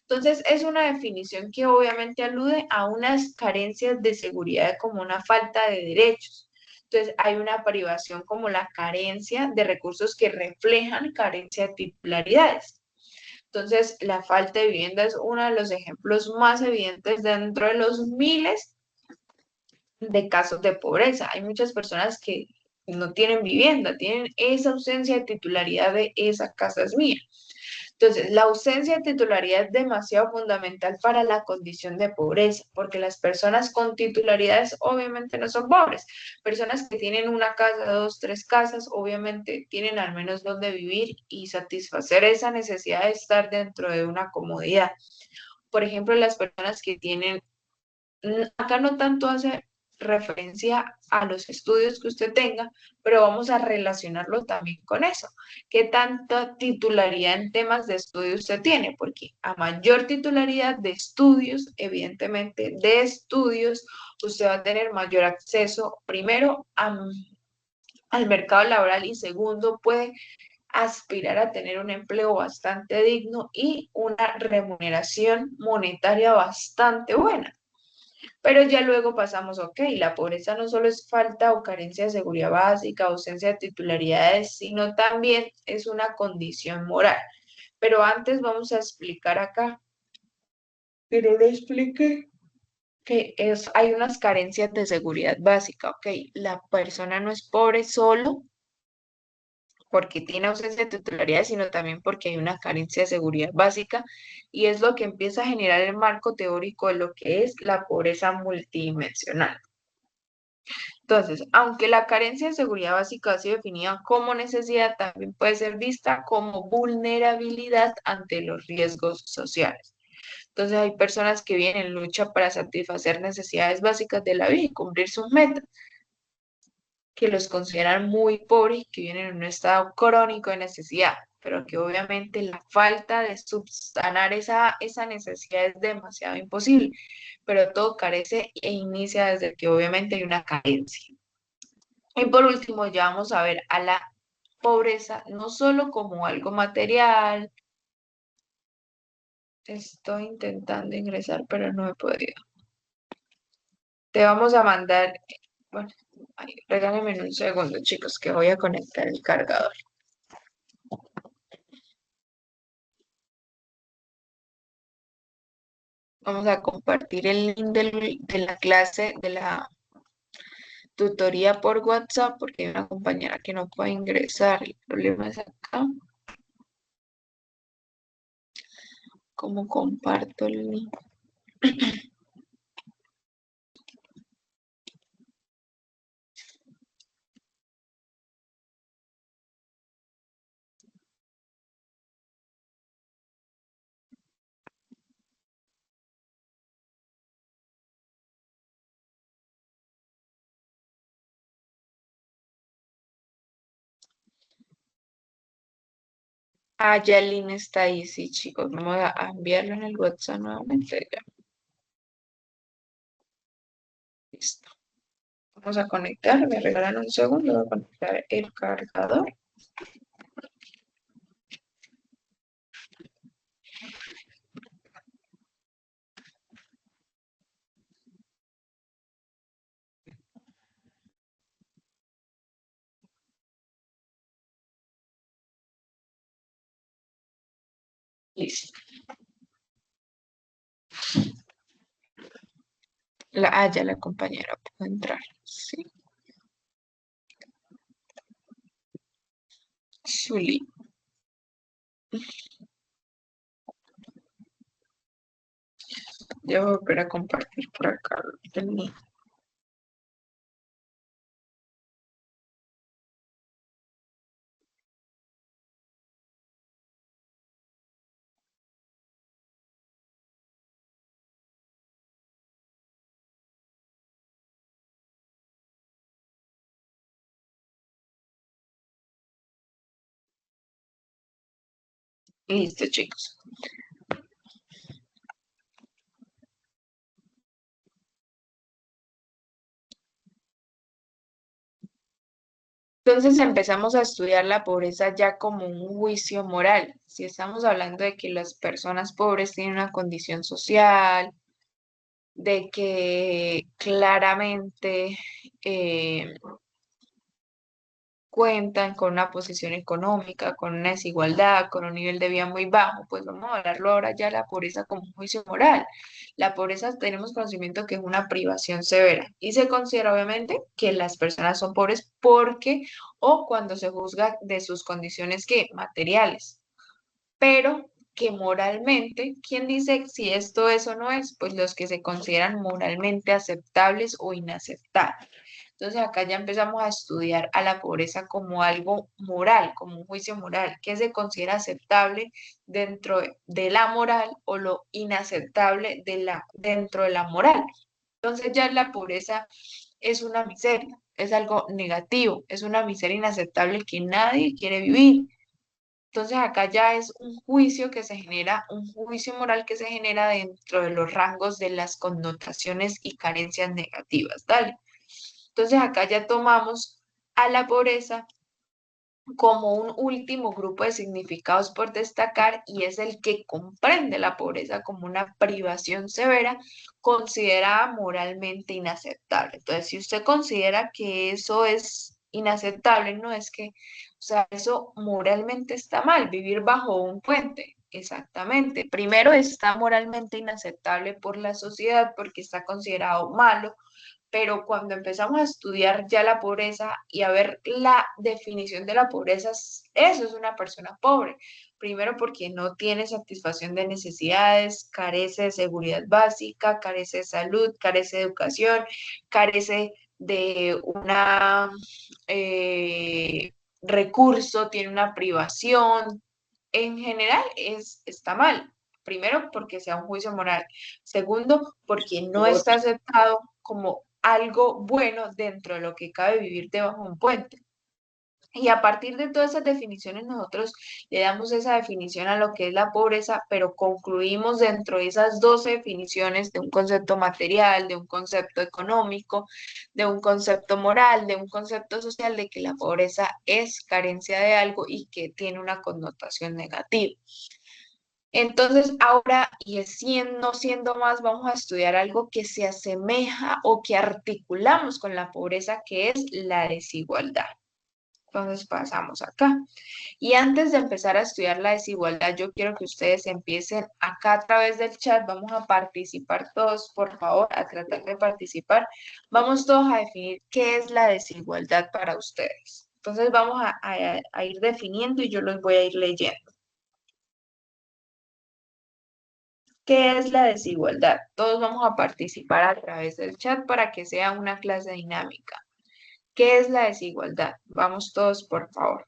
Entonces, es una definición que obviamente alude a unas carencias de seguridad como una falta de derechos. Entonces, hay una privación como la carencia de recursos que reflejan carencia de titularidades. Entonces, la falta de vivienda es uno de los ejemplos más evidentes dentro de los miles de casos de pobreza. Hay muchas personas que no tienen vivienda, tienen esa ausencia de titularidad de esa casa es mía. Entonces, la ausencia de titularidad es demasiado fundamental para la condición de pobreza, porque las personas con titularidades obviamente no son pobres. Personas que tienen una casa, dos, tres casas, obviamente tienen al menos donde vivir y satisfacer esa necesidad de estar dentro de una comodidad. Por ejemplo, las personas que tienen, acá no tanto hace referencia a los estudios que usted tenga, pero vamos a relacionarlo también con eso. ¿Qué tanta titularidad en temas de estudio usted tiene? Porque a mayor titularidad de estudios, evidentemente de estudios, usted va a tener mayor acceso, primero, al mercado laboral y segundo, puede aspirar a tener un empleo bastante digno y una remuneración monetaria bastante buena. Pero ya luego pasamos, ok, la pobreza no solo es falta o carencia de seguridad básica, ausencia de titularidades, sino también es una condición moral. Pero antes vamos a explicar acá, que no lo expliqué, hay unas carencias de seguridad básica, ok, la persona no es pobre solo porque tiene ausencia de titularidad, sino también porque hay una carencia de seguridad básica y es lo que empieza a generar el marco teórico de lo que es la pobreza multidimensional. Entonces, aunque la carencia de seguridad básica ha sido definida como necesidad, también puede ser vista como vulnerabilidad ante los riesgos sociales. Entonces, hay personas que vienen en lucha para satisfacer necesidades básicas de la vida y cumplir sus metas, que los consideran muy pobres y que vienen en un estado crónico de necesidad, pero que obviamente la falta de subsanar esa necesidad es demasiado imposible, pero todo carece e inicia desde que obviamente hay una carencia. Y por último, ya vamos a ver a la pobreza no solo como algo material. Estoy intentando ingresar, pero no he podido. Te vamos a mandar, bueno, ay, regálenme un segundo, chicos, que voy a conectar el cargador. Vamos a compartir el link de la clase, de la tutoría por WhatsApp, porque hay una compañera que no puede ingresar. El problema es acá. ¿Cómo comparto el link? Ah, ya el link está ahí, sí, chicos. Vamos a enviarlo en el WhatsApp nuevamente. Ya, listo. Vamos a conectar, me regalan un segundo, voy a conectar el cargador. Listo. Ya la compañera puede entrar. Sí. Zuli. Ya voy a volver a compartir por acá el link. Listo, chicos. Entonces empezamos a estudiar la pobreza ya como un juicio moral. Si estamos hablando de que las personas pobres tienen una condición social, de que claramente cuentan con una posición económica, con una desigualdad, con un nivel de vida muy bajo, pues vamos a hablarlo ahora ya la pobreza como un juicio moral. La pobreza tenemos conocimiento que es una privación severa y se considera obviamente que las personas son pobres porque o cuando se juzga de sus condiciones que materiales, pero que moralmente, ¿quién dice si esto es o no es? Pues los que se consideran moralmente aceptables o inaceptables. Entonces acá ya empezamos a estudiar a la pobreza como algo moral, como un juicio moral, que se considera aceptable dentro de la moral o lo inaceptable dentro de la moral. Entonces ya la pobreza es una miseria, es algo negativo, es una miseria inaceptable que nadie quiere vivir. Entonces acá ya es un juicio que se genera, un juicio moral que se genera dentro de los rangos de las connotaciones y carencias negativas, ¿dale? Entonces acá ya tomamos a la pobreza como un último grupo de significados por destacar y es el que comprende la pobreza como una privación severa considerada moralmente inaceptable. Entonces, si usted considera que eso es inaceptable, no es que, o sea, eso moralmente está mal, vivir bajo un puente. Exactamente. Primero está moralmente inaceptable por la sociedad porque está considerado malo, pero cuando empezamos a estudiar ya la pobreza y a ver la definición de la pobreza, eso es una persona pobre. Primero porque no tiene satisfacción de necesidades, carece de seguridad básica, carece de salud, carece de educación, carece de una recurso, tiene una privación. En general está mal. Primero, porque sea un juicio moral. Segundo, porque no está aceptado como algo bueno dentro de lo que cabe vivir debajo de un puente. Y a partir de todas esas definiciones, nosotros le damos esa definición a lo que es la pobreza, pero concluimos dentro de esas 12 definiciones de un concepto material, de un concepto económico, de un concepto moral, de un concepto social, de que la pobreza es carencia de algo y que tiene una connotación negativa. Entonces, ahora, y siendo más, vamos a estudiar algo que se asemeja o que articulamos con la pobreza, que es la desigualdad. Entonces, pasamos acá. Y antes de empezar a estudiar la desigualdad, yo quiero que ustedes empiecen acá a través del chat. Vamos a participar todos, por favor, a tratar de participar. Vamos todos a definir qué es la desigualdad para ustedes. Entonces, vamos a ir definiendo y yo los voy a ir leyendo. ¿Qué es la desigualdad? Todos vamos a participar a través del chat para que sea una clase dinámica. ¿Qué es la desigualdad? Vamos todos, por favor.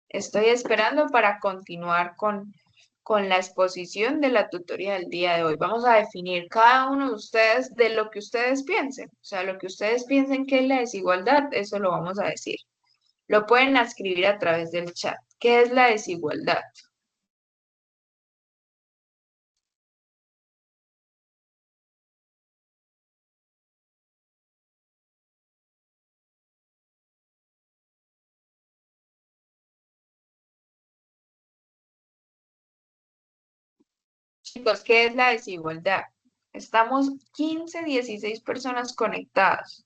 Estoy esperando para continuar con la exposición de la tutoría del día de hoy. Vamos a definir cada uno de ustedes de lo que ustedes piensen. O sea, lo que ustedes piensen que es la desigualdad, eso lo vamos a decir. Lo pueden escribir a través del chat. ¿Qué es la desigualdad? Chicos, ¿qué es la desigualdad? Estamos 15, 16 personas conectadas.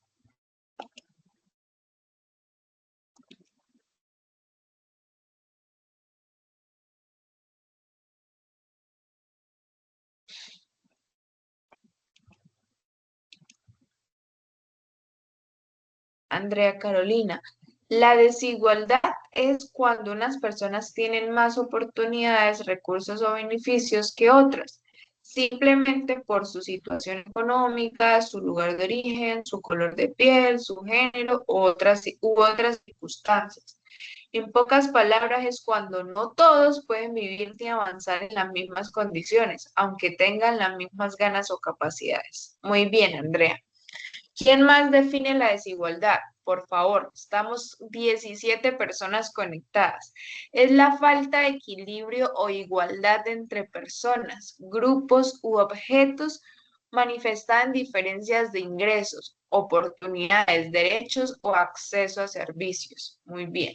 Andrea Carolina, la desigualdad es cuando unas personas tienen más oportunidades, recursos o beneficios que otras, simplemente por su situación económica, su lugar de origen, su color de piel, su género u otras circunstancias. En pocas palabras, es cuando no todos pueden vivir ni avanzar en las mismas condiciones, aunque tengan las mismas ganas o capacidades. Muy bien, Andrea. ¿Quién más define la desigualdad? Por favor, estamos 17 personas conectadas. Es la falta de equilibrio o igualdad entre personas, grupos u objetos manifestada en diferencias de ingresos, oportunidades, derechos o acceso a servicios. Muy bien.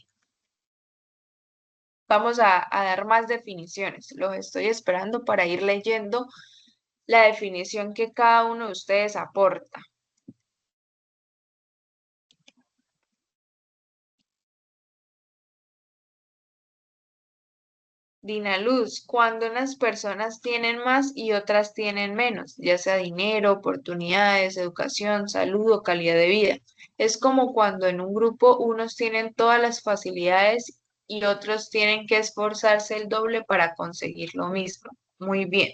Vamos a dar más definiciones. Los estoy esperando para ir leyendo la definición que cada uno de ustedes aporta. Dina Luz, cuando unas personas tienen más y otras tienen menos, ya sea dinero, oportunidades, educación, salud o calidad de vida. Es como cuando en un grupo unos tienen todas las facilidades y otros tienen que esforzarse el doble para conseguir lo mismo. Muy bien.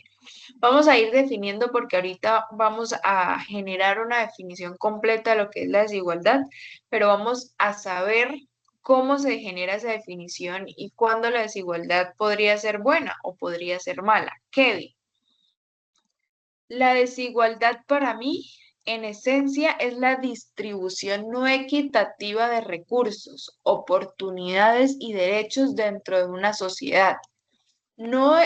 Vamos a ir definiendo porque ahorita vamos a generar una definición completa de lo que es la desigualdad, pero vamos a saber cómo se genera esa definición y cuándo la desigualdad podría ser buena o podría ser mala. Kevin, la desigualdad para mí en esencia es la distribución no equitativa de recursos, oportunidades y derechos dentro de una sociedad. No,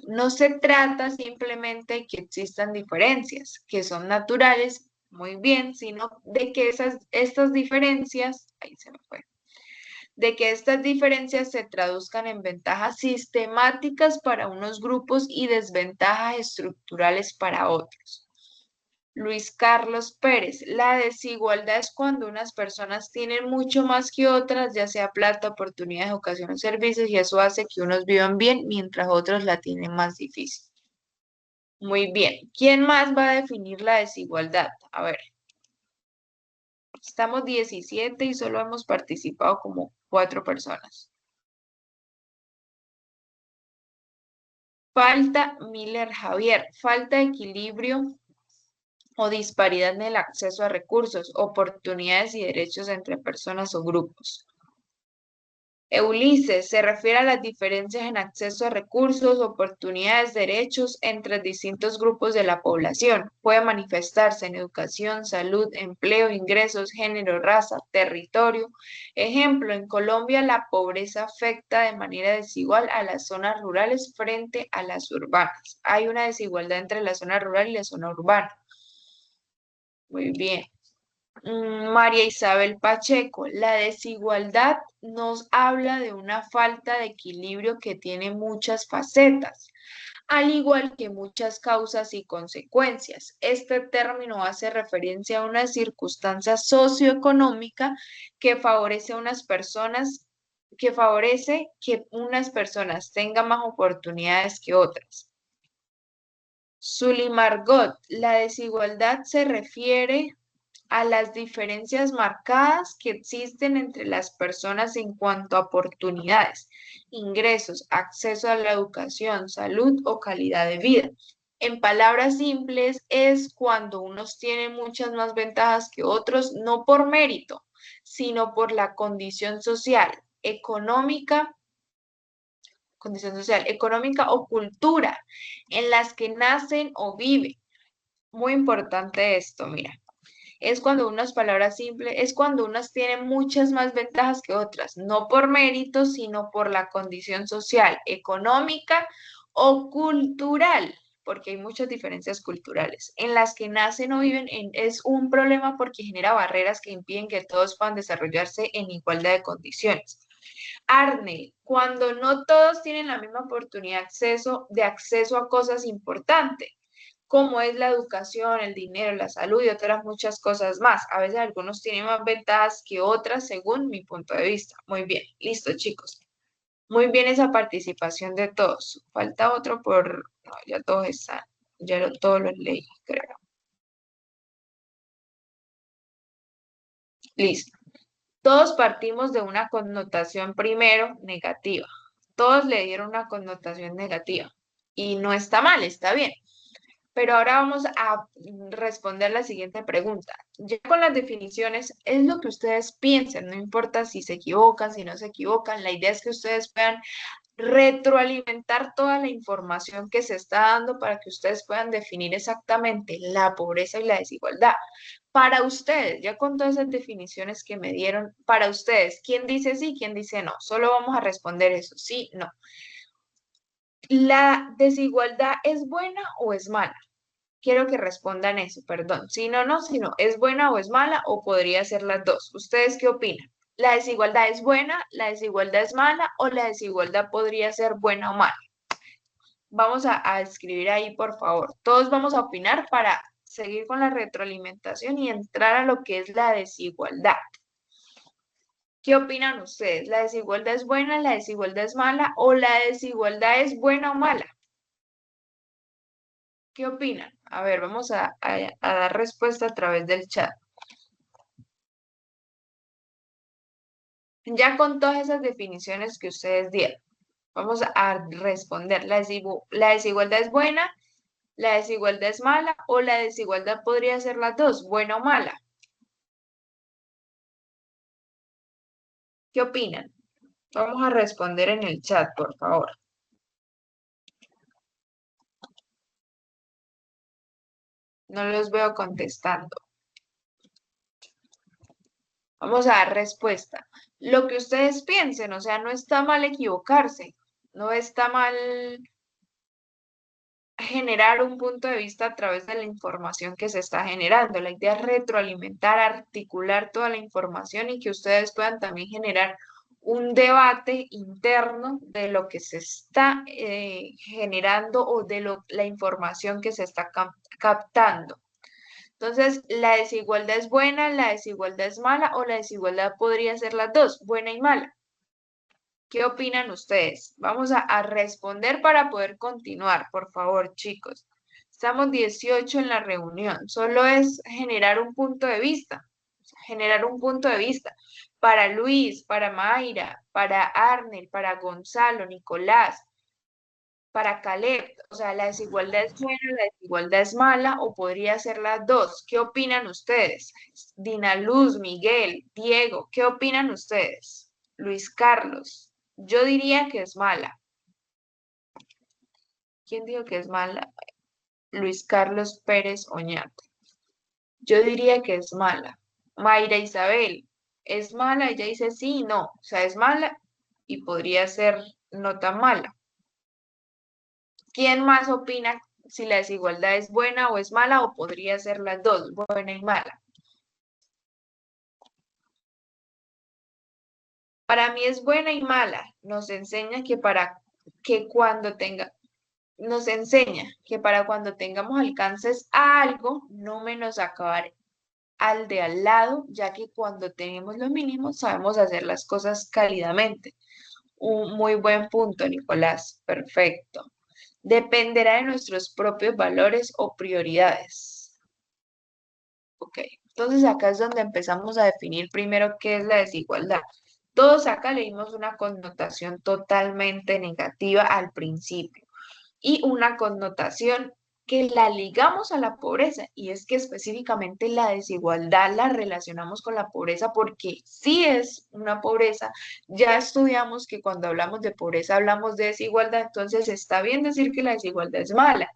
no se trata simplemente de que existan diferencias, que son naturales, muy bien, sino de que estas diferencias, ahí se me fue, de que estas diferencias se traduzcan en ventajas sistemáticas para unos grupos y desventajas estructurales para otros. Luis Carlos Pérez, la desigualdad es cuando unas personas tienen mucho más que otras, ya sea plata, oportunidades, educación o servicios, y eso hace que unos vivan bien mientras otros la tienen más difícil. Muy bien. ¿Quién más va a definir la desigualdad? A ver. Estamos 17 y solo hemos participado como 4 personas. Falta Miller Javier, falta de equilibrio o disparidad en el acceso a recursos, oportunidades y derechos entre personas o grupos. Ulises se refiere a las diferencias en acceso a recursos, oportunidades, derechos entre distintos grupos de la población. Puede manifestarse en educación, salud, empleo, ingresos, género, raza, territorio. Ejemplo, en Colombia la pobreza afecta de manera desigual a las zonas rurales frente a las urbanas. Hay una desigualdad entre la zona rural y la zona urbana. Muy bien. María Isabel Pacheco, la desigualdad nos habla de una falta de equilibrio que tiene muchas facetas, al igual que muchas causas y consecuencias. Este término hace referencia a una circunstancia socioeconómica que favorece a unas personas, que favorece que unas personas tengan más oportunidades que otras. Zully Margot, la desigualdad se refiere a las diferencias marcadas que existen entre las personas en cuanto a oportunidades, ingresos, acceso a la educación, salud o calidad de vida. En palabras simples, es cuando unos tienen muchas más ventajas que otros, no por mérito, sino por la condición social, económica o cultura en las que nacen o viven. Muy importante esto, mira. Es cuando unas palabras simples, es cuando unas tienen muchas más ventajas que otras, no por mérito, sino por la condición social, económica o cultural, porque hay muchas diferencias culturales. En las que nacen o viven es un problema porque genera barreras que impiden que todos puedan desarrollarse en igualdad de condiciones. Arne, cuando no todos tienen la misma oportunidad de acceso a cosas importantes como es la educación, el dinero, la salud y otras muchas cosas más. A veces algunos tienen más ventajas que otras según mi punto de vista. Muy bien, listo chicos. Muy bien esa participación de todos. Falta otro por... No, ya todos están. Todos los leí, creo. Listo. Todos partimos de una connotación primero negativa. Todos le dieron una connotación negativa. Y no está mal, está bien. Pero ahora vamos a responder la siguiente pregunta. Ya con las definiciones, es lo que ustedes piensen, no importa si se equivocan, si no se equivocan. La idea es que ustedes puedan retroalimentar toda la información que se está dando para que ustedes puedan definir exactamente la pobreza y la desigualdad. Para ustedes, ya con todas esas definiciones que me dieron, para ustedes, ¿quién dice sí, quién dice no? Solo vamos a responder eso, sí, no. ¿La desigualdad es buena o es mala? Quiero que respondan eso, perdón. Si no, no, si no, ¿es buena o es mala o podría ser las dos? ¿Ustedes qué opinan? ¿La desigualdad es buena, la desigualdad es mala o la desigualdad podría ser buena o mala? Vamos a escribir ahí, por favor. Todos vamos a opinar para seguir con la retroalimentación y entrar a lo que es la desigualdad. ¿Qué opinan ustedes? ¿La desigualdad es buena, la desigualdad es mala o la desigualdad es buena o mala? ¿Qué opinan? A ver, vamos a dar respuesta a través del chat. Ya con todas esas definiciones que ustedes dieron, vamos a responder. ¿La desigualdad es buena? ¿La desigualdad es mala? ¿O la desigualdad podría ser las dos, buena o mala? ¿Qué opinan? Vamos a responder en el chat, por favor. No los veo contestando. Vamos a dar respuesta. Lo que ustedes piensen, o sea, no está mal equivocarse, no está mal generar un punto de vista a través de la información que se está generando. La idea es retroalimentar, articular toda la información y que ustedes puedan también generar un debate interno de lo que se está generando o de la información que se está captando. Entonces, ¿la desigualdad es buena, la desigualdad es mala o la desigualdad podría ser las dos, buena y mala? ¿Qué opinan ustedes? Vamos a responder para poder continuar, por favor, chicos. Estamos 18 en la reunión. Solo es generar un punto de vista. Generar un punto de vista. Para Luis, para Mayra, para Arnel, para Gonzalo, Nicolás, para Caleb. O sea, ¿la desigualdad es buena, la desigualdad es mala o podría ser las dos? ¿Qué opinan ustedes? Dina Luz, Miguel, Diego, ¿qué opinan ustedes? Luis Carlos. Yo diría que es mala. ¿Quién dijo que es mala? Luis Carlos Pérez Oñate. Yo diría que es mala. Mayra Isabel, ¿es mala? Ella dice sí, no. O sea, es mala y podría ser no tan mala. ¿Quién más opina si la desigualdad es buena o es mala o podría ser las dos, buena y mala? Para mí es buena y mala. Nos enseña que nos enseña que para cuando tengamos alcances a algo, no menoscabar al de al lado, ya que cuando tenemos lo mínimo sabemos hacer las cosas cálidamente. Un muy buen punto, Nicolás. Perfecto. Dependerá de nuestros propios valores o prioridades. Ok, entonces acá es donde empezamos a definir primero qué es la desigualdad. Todos acá le dimos una connotación totalmente negativa al principio y una connotación que la ligamos a la pobreza, y es que específicamente la desigualdad la relacionamos con la pobreza porque sí es una pobreza. Ya estudiamos que cuando hablamos de pobreza hablamos de desigualdad, entonces está bien decir que la desigualdad es mala,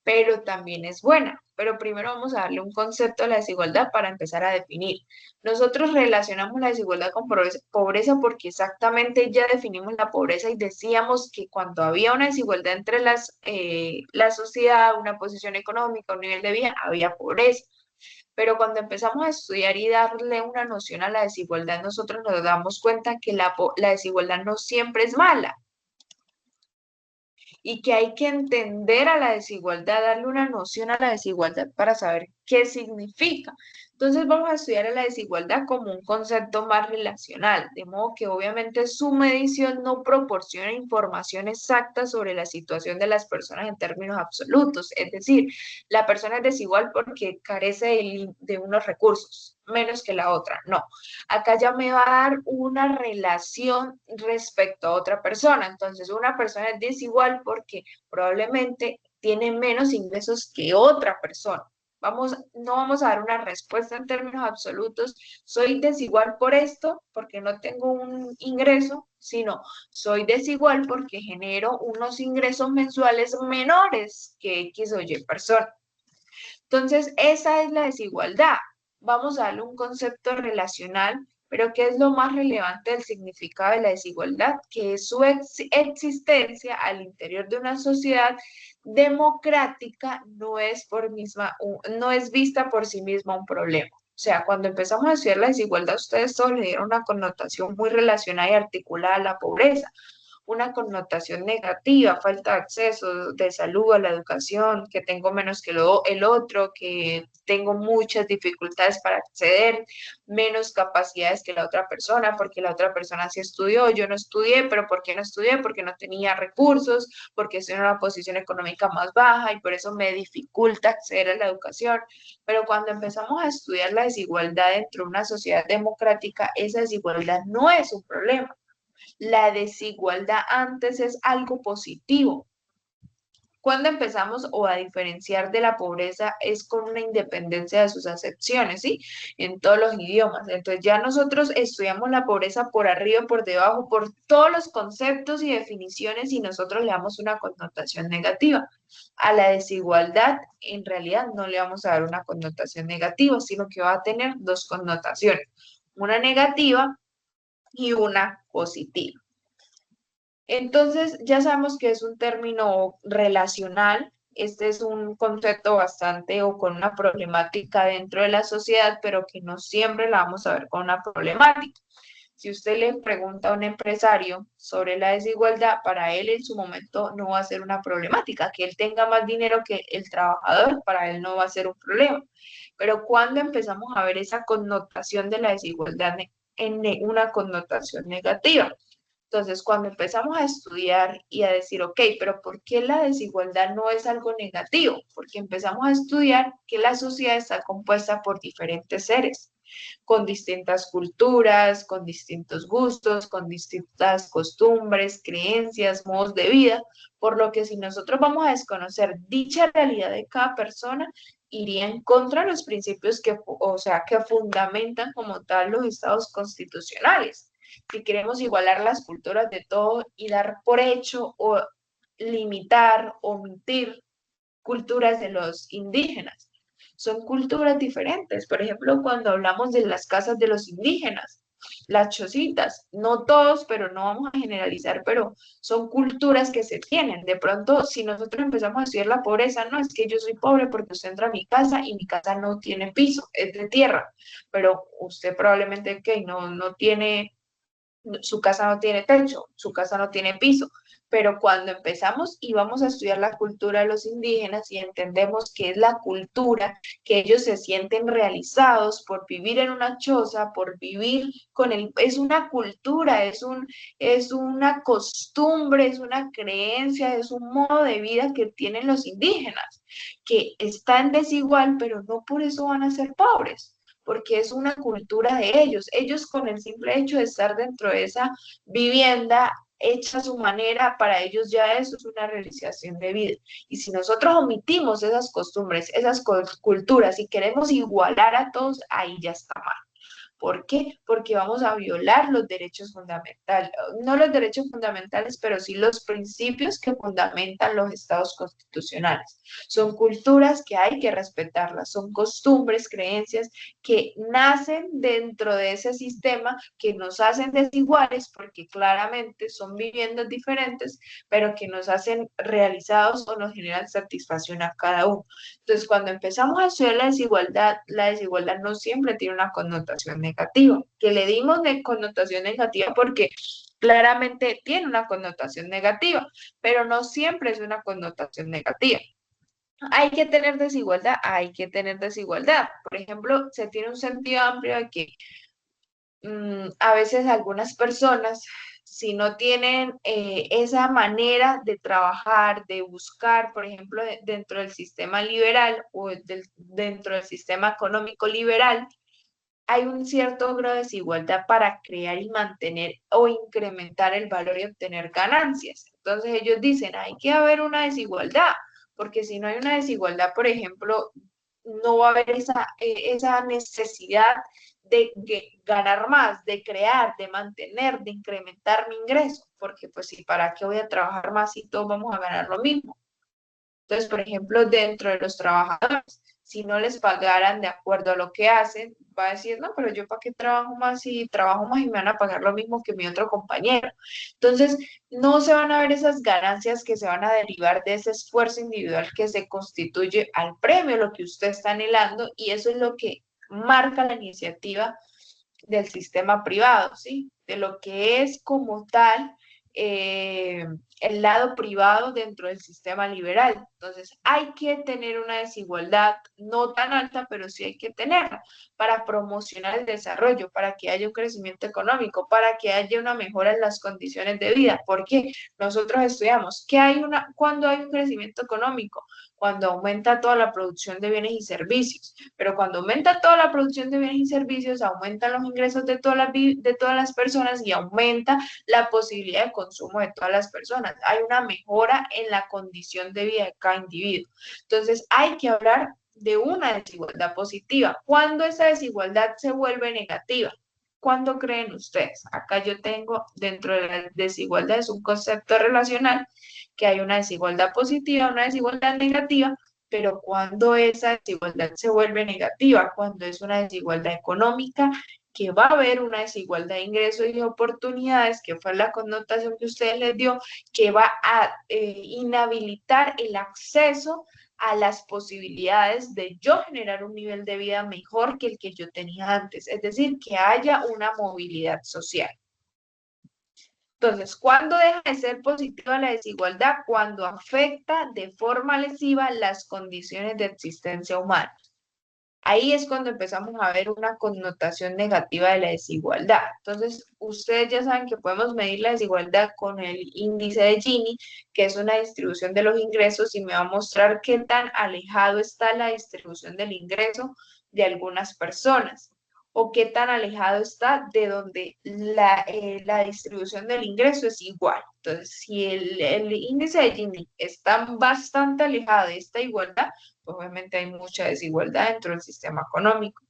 pero también es buena. Pero primero vamos a darle un concepto a la desigualdad para empezar a definir. Nosotros relacionamos la desigualdad con pobreza porque exactamente ya definimos la pobreza y decíamos que cuando había una desigualdad entre la sociedad, una posición económica, un nivel de vida, había pobreza. Pero cuando empezamos a estudiar y darle una noción a la desigualdad, nosotros nos damos cuenta que la desigualdad no siempre es mala y que hay que entender a la desigualdad, darle una noción a la desigualdad para saber qué significa. Entonces vamos a estudiar a la desigualdad como un concepto más relacional, de modo que obviamente su medición no proporciona información exacta sobre la situación de las personas en términos absolutos, es decir, la persona es desigual porque carece de unos recursos menos que la otra, no. Acá ya me va a dar una relación respecto a otra persona. Entonces, una persona es desigual porque probablemente tiene menos ingresos que otra persona. No vamos a dar una respuesta en términos absolutos, soy desigual por esto, porque no tengo un ingreso, sino soy desigual porque genero unos ingresos mensuales menores que X o Y persona. Entonces, esa es la desigualdad. Vamos a darle un concepto relacional, pero ¿qué es lo más relevante del significado de la desigualdad? Que es su existencia al interior de una sociedad democrática no es vista por sí misma un problema. O sea, cuando empezamos a estudiar la desigualdad, ustedes todos le dieron una connotación muy relacionada y articulada a la pobreza, una connotación negativa, falta de acceso de salud a la educación, que tengo menos que el otro, que tengo muchas dificultades para acceder, menos capacidades que la otra persona, porque la otra persona sí estudió, yo no estudié, pero ¿por qué no estudié? Porque no tenía recursos, porque estoy en una posición económica más baja y por eso me dificulta acceder a la educación. Pero cuando empezamos a estudiar la desigualdad dentro de una sociedad democrática, esa desigualdad no es un problema. La desigualdad antes es algo positivo. cuando empezamos o a diferenciar de la pobreza es con una independencia de sus acepciones, ¿sí? En todos los idiomas. Entonces ya nosotros estudiamos la pobreza por arriba, por debajo, por todos los conceptos y definiciones y nosotros le damos una connotación negativa. A la desigualdad, en realidad no le vamos a dar una connotación negativa, sino que va a tener dos connotaciones, una negativa y una positiva. Entonces, ya sabemos que es un término relacional. Este es un concepto bastante o con una problemática dentro de la sociedad, pero que no siempre la vamos a ver con una problemática. Si usted le pregunta a un empresario sobre la desigualdad, para él en su momento no va a ser una problemática. Que él tenga más dinero que el trabajador, para él no va a ser un problema. Pero cuando empezamos a ver esa connotación de la desigualdad en una connotación negativa, entonces, cuando empezamos a estudiar y a decir, ok, pero ¿por qué la desigualdad no es algo negativo? Porque empezamos a estudiar que la sociedad está compuesta por diferentes seres, con distintas culturas, con distintos gustos, con distintas costumbres, creencias, modos de vida, por lo que si nosotros vamos a desconocer dicha realidad de cada persona, iría en contra de los principios que, o sea, que fundamentan como tal los estados constitucionales. Si queremos igualar las culturas de todo y dar por hecho o limitar, omitir culturas de los indígenas. Son culturas diferentes. Por ejemplo, cuando hablamos de las casas de los indígenas, las chocitas, no todos, pero no vamos a generalizar, pero son culturas que se tienen. De pronto, si nosotros empezamos a estudiar la pobreza, no es que yo soy pobre porque usted entra a mi casa y mi casa no tiene piso, es de tierra, pero usted probablemente que no tiene, su casa no tiene techo, su casa no tiene piso, pero cuando empezamos y vamos a estudiar la cultura de los indígenas y entendemos que es la cultura, que ellos se sienten realizados por vivir en una choza, por vivir con el, es una cultura, es una costumbre, es una creencia, es un modo de vida que tienen los indígenas, que están desigual, pero no por eso van a ser pobres porque es una cultura de ellos. Ellos con el simple hecho de estar dentro de esa vivienda hecha a su manera, para ellos ya eso es una realización de vida. Y si nosotros omitimos esas costumbres, esas culturas y queremos igualar a todos, ahí ya está mal. ¿Por qué? Porque vamos a violar los derechos fundamentales, no los derechos fundamentales, pero sí los principios que fundamentan los estados constitucionales. Son culturas que hay que respetarlas, son costumbres, creencias que nacen dentro de ese sistema, que nos hacen desiguales, porque claramente son viviendas diferentes, pero que nos hacen realizados o nos generan satisfacción a cada uno. Entonces, cuando empezamos a estudiar la desigualdad no siempre tiene una connotación negativa, que le dimos de connotación negativa porque claramente tiene una connotación negativa, pero no siempre es una connotación negativa. Hay que tener desigualdad, hay que tener desigualdad. Por ejemplo, se tiene un sentido amplio de que a veces algunas personas, si no tienen esa manera de trabajar, de buscar, por ejemplo, dentro del sistema liberal o dentro del sistema económico liberal, hay un cierto grado de desigualdad para crear y mantener o incrementar el valor y obtener ganancias. Entonces ellos dicen, hay que haber una desigualdad, porque si no hay una desigualdad, por ejemplo, no va a haber esa necesidad de ganar más, de crear, de mantener, de incrementar mi ingreso, porque pues si para qué voy a trabajar más si todos vamos a ganar lo mismo. Entonces, por ejemplo, dentro de los trabajadores, si no les pagaran de acuerdo a lo que hacen, va a decir, no, pero yo para qué trabajo más si trabajo más y me van a pagar lo mismo que mi otro compañero. Entonces, no se van a ver esas ganancias que se van a derivar de ese esfuerzo individual que se constituye al premio, lo que usted está anhelando, y eso es lo que marca la iniciativa del sistema privado, ¿sí? De lo que es como tal eh, el lado privado dentro del sistema liberal. Entonces, hay que tener una desigualdad no tan alta, pero sí hay que tenerla para promocionar el desarrollo, para que haya un crecimiento económico, para que haya una mejora en las condiciones de vida. Porque nosotros estudiamos que cuando hay un crecimiento económico, cuando aumenta toda la producción de bienes y servicios, pero cuando aumenta toda la producción de bienes y servicios, aumentan los ingresos de todas las personas y aumenta la posibilidad de consumo de todas las personas. personas, hay una mejora en la condición de vida de cada individuo. Entonces, hay que hablar de una desigualdad positiva. ¿Cuándo esa desigualdad se vuelve negativa? ¿Cuándo creen ustedes? Acá yo tengo dentro de las desigualdades un concepto relacional, que hay una desigualdad positiva, una desigualdad negativa, pero cuando esa desigualdad se vuelve negativa, cuando es una desigualdad económica, que va a haber una desigualdad de ingresos y de oportunidades, que fue la connotación que ustedes les dio, que va a inhabilitar el acceso a las posibilidades de yo generar un nivel de vida mejor que el que yo tenía antes, es decir, que haya una movilidad social. Entonces, ¿cuándo deja de ser positiva la desigualdad? Cuando afecta de forma lesiva las condiciones de existencia humana. Ahí es cuando empezamos a ver una connotación negativa de la desigualdad. Entonces, ustedes ya saben que podemos medir la desigualdad con el índice de Gini, que es una distribución de los ingresos y me va a mostrar qué tan alejado está la distribución del ingreso de algunas personas o qué tan alejado está de donde la distribución del ingreso es igual. Entonces, si el índice de Gini está bastante alejado de esta igualdad, pues obviamente hay mucha desigualdad dentro del sistema económico.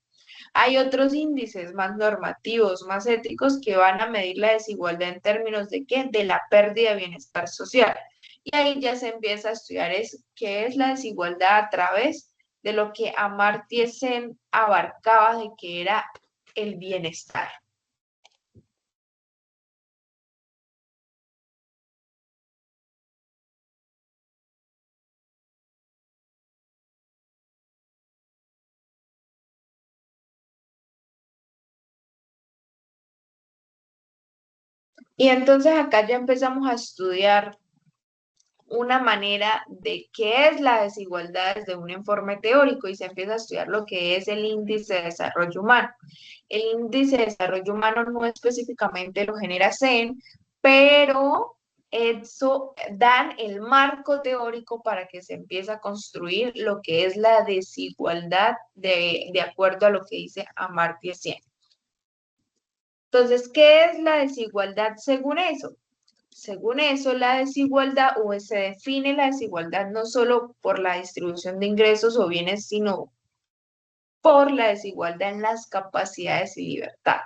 Hay otros índices más normativos, más éticos, que van a medir la desigualdad en términos de qué, de la pérdida de bienestar social. Y ahí ya se empieza a estudiar qué es la desigualdad a través de lo que Amartya Sen abarcaba de que era el bienestar. Y entonces acá ya empezamos a estudiar una manera de qué es la desigualdad desde un informe teórico y se empieza a estudiar lo que es el índice de desarrollo humano. El índice de desarrollo humano no específicamente lo genera CEN, pero eso dan el marco teórico para que se empiece a construir lo que es la desigualdad de acuerdo a lo que dice Amartya Sen. Entonces, ¿qué es la desigualdad según eso? Según eso, la desigualdad o se define la desigualdad no solo por la distribución de ingresos o bienes, sino por la desigualdad en las capacidades y libertad.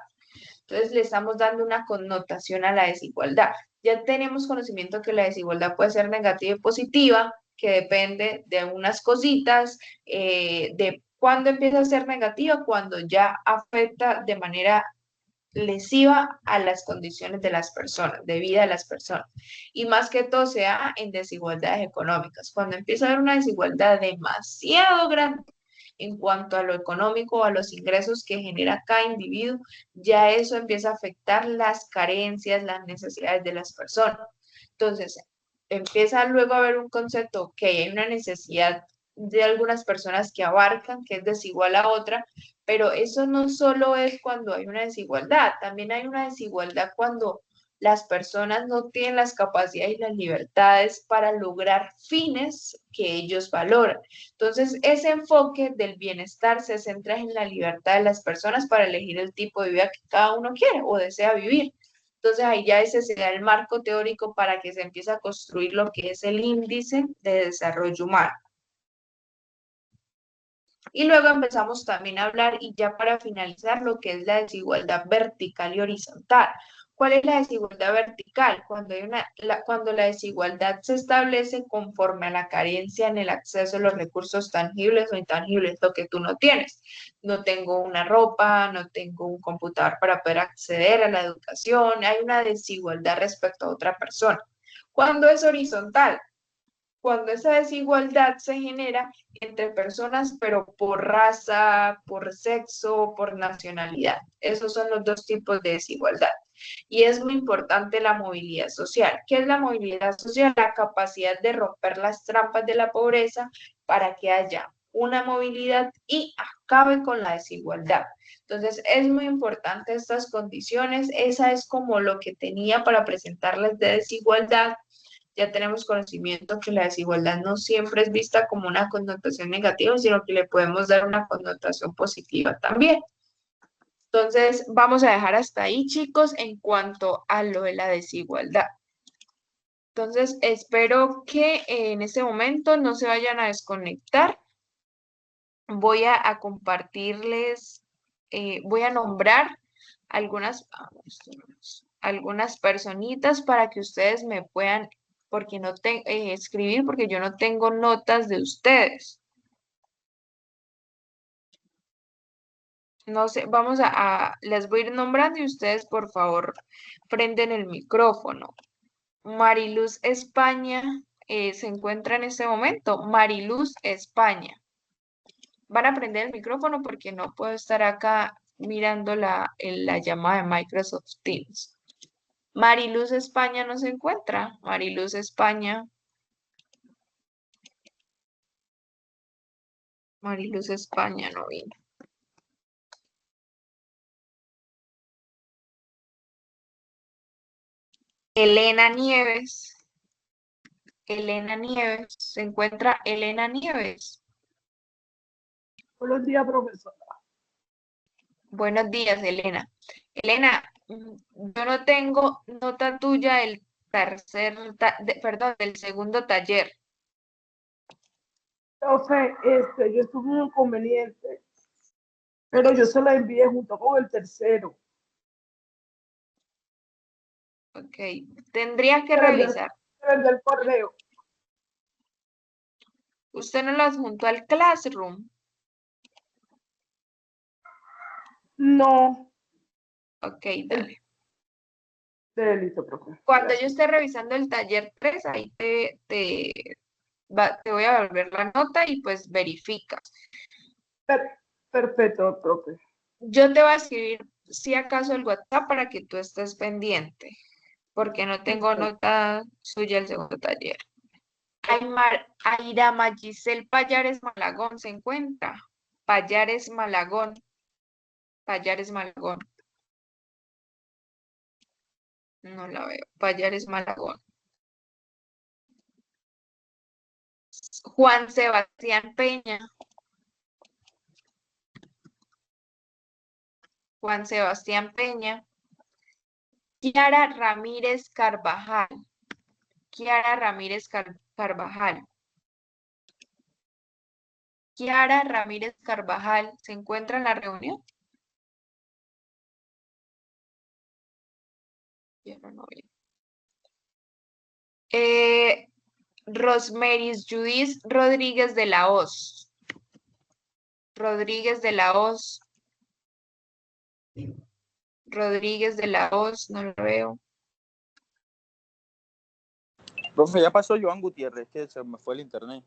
Entonces, le estamos dando una connotación a la desigualdad. Ya tenemos conocimiento que la desigualdad puede ser negativa y positiva, que depende de unas cositas, de cuándo empieza a ser negativa, cuando ya afecta de manera lesiva a las condiciones de las personas, de vida de las personas. Y más que todo se da en desigualdades económicas. Cuando empieza a haber una desigualdad demasiado grande en cuanto a lo económico, a los ingresos que genera cada individuo, ya eso empieza a afectar las carencias, las necesidades de las personas. Entonces, empieza luego a haber un concepto que hay una necesidad de algunas personas que abarcan, que es desigual a otra, pero eso no solo es cuando hay una desigualdad, también hay una desigualdad cuando las personas no tienen las capacidades y las libertades para lograr fines que ellos valoran. Entonces, ese enfoque del bienestar se centra en la libertad de las personas para elegir el tipo de vida que cada uno quiere o desea vivir. Entonces, ahí ya ese sería el marco teórico para que se empiece a construir lo que es el índice de desarrollo humano. Y luego empezamos también a hablar, y ya para finalizar, lo que es la desigualdad vertical y horizontal. ¿Cuál es la desigualdad vertical? Cuando la desigualdad se establece conforme a la carencia en el acceso a los recursos tangibles o intangibles, lo que tú no tienes. No tengo una ropa, no tengo un computador para poder acceder a la educación, hay una desigualdad respecto a otra persona. Cuando es horizontal, cuando esa desigualdad se genera entre personas, pero por raza, por sexo, por nacionalidad. Esos son los dos tipos de desigualdad. Y es muy importante la movilidad social. ¿Qué es la movilidad social? La capacidad de romper las trampas de la pobreza para que haya una movilidad y acabe con la desigualdad. Entonces, es muy importante estas condiciones. Esa es como lo que tenía para presentarles de desigualdad. Ya tenemos conocimiento que la desigualdad no siempre es vista como una connotación negativa, sino que le podemos dar una connotación positiva también. Entonces, vamos a dejar hasta ahí, chicos, en cuanto a lo de la desigualdad. Entonces, espero que en este momento no se vayan a desconectar. Voy a compartirles, voy a nombrar algunas personitas para que ustedes me puedan, porque no escribir, porque yo no tengo notas de ustedes. No sé, les voy a ir nombrando y ustedes, por favor, prenden el micrófono. Mariluz España se encuentra en este momento. Mariluz España. Van a prender el micrófono porque no puedo estar acá mirando la llamada de Microsoft Teams. Mariluz España no se encuentra. Mariluz España. Mariluz España no vino. Elena Nieves. Elena Nieves. ¿Se encuentra Elena Nieves? Buenos días, profesor. Buenos días, Elena. Elena, yo no tengo nota tuya del del segundo taller. Profe, yo tuve un inconveniente, pero yo se la envié junto con el tercero. Ok, tendría que Se revisar. envié el correo. ¿Usted no lo adjuntó al Classroom? No, Ok, el dale. listo, profe. Cuando yo Gracias. esté revisando el taller 3, ahí te voy a volver la nota y pues verificas. Perfecto, profe. Yo te voy a escribir, si acaso, el WhatsApp para que tú estés pendiente, porque no tengo Listo. nota suya del segundo taller. Aira Magisel Payares Malagón se encuentra. Payares Malagón. Payares Malagón. No la veo. Payares Malagón. Juan Sebastián Peña. Juan Sebastián Peña. Kiara Ramírez Carvajal. Kiara Ramírez Carvajal. Kiara Ramírez Carvajal. ¿Se encuentra en la reunión? Yo no veo. Rosmeris Judith Rodríguez de la Hoz. Rodríguez de la Hoz. Rodríguez de la Hoz, no lo veo. Profe, ya pasó Joan Gutiérrez, que se me fue el internet.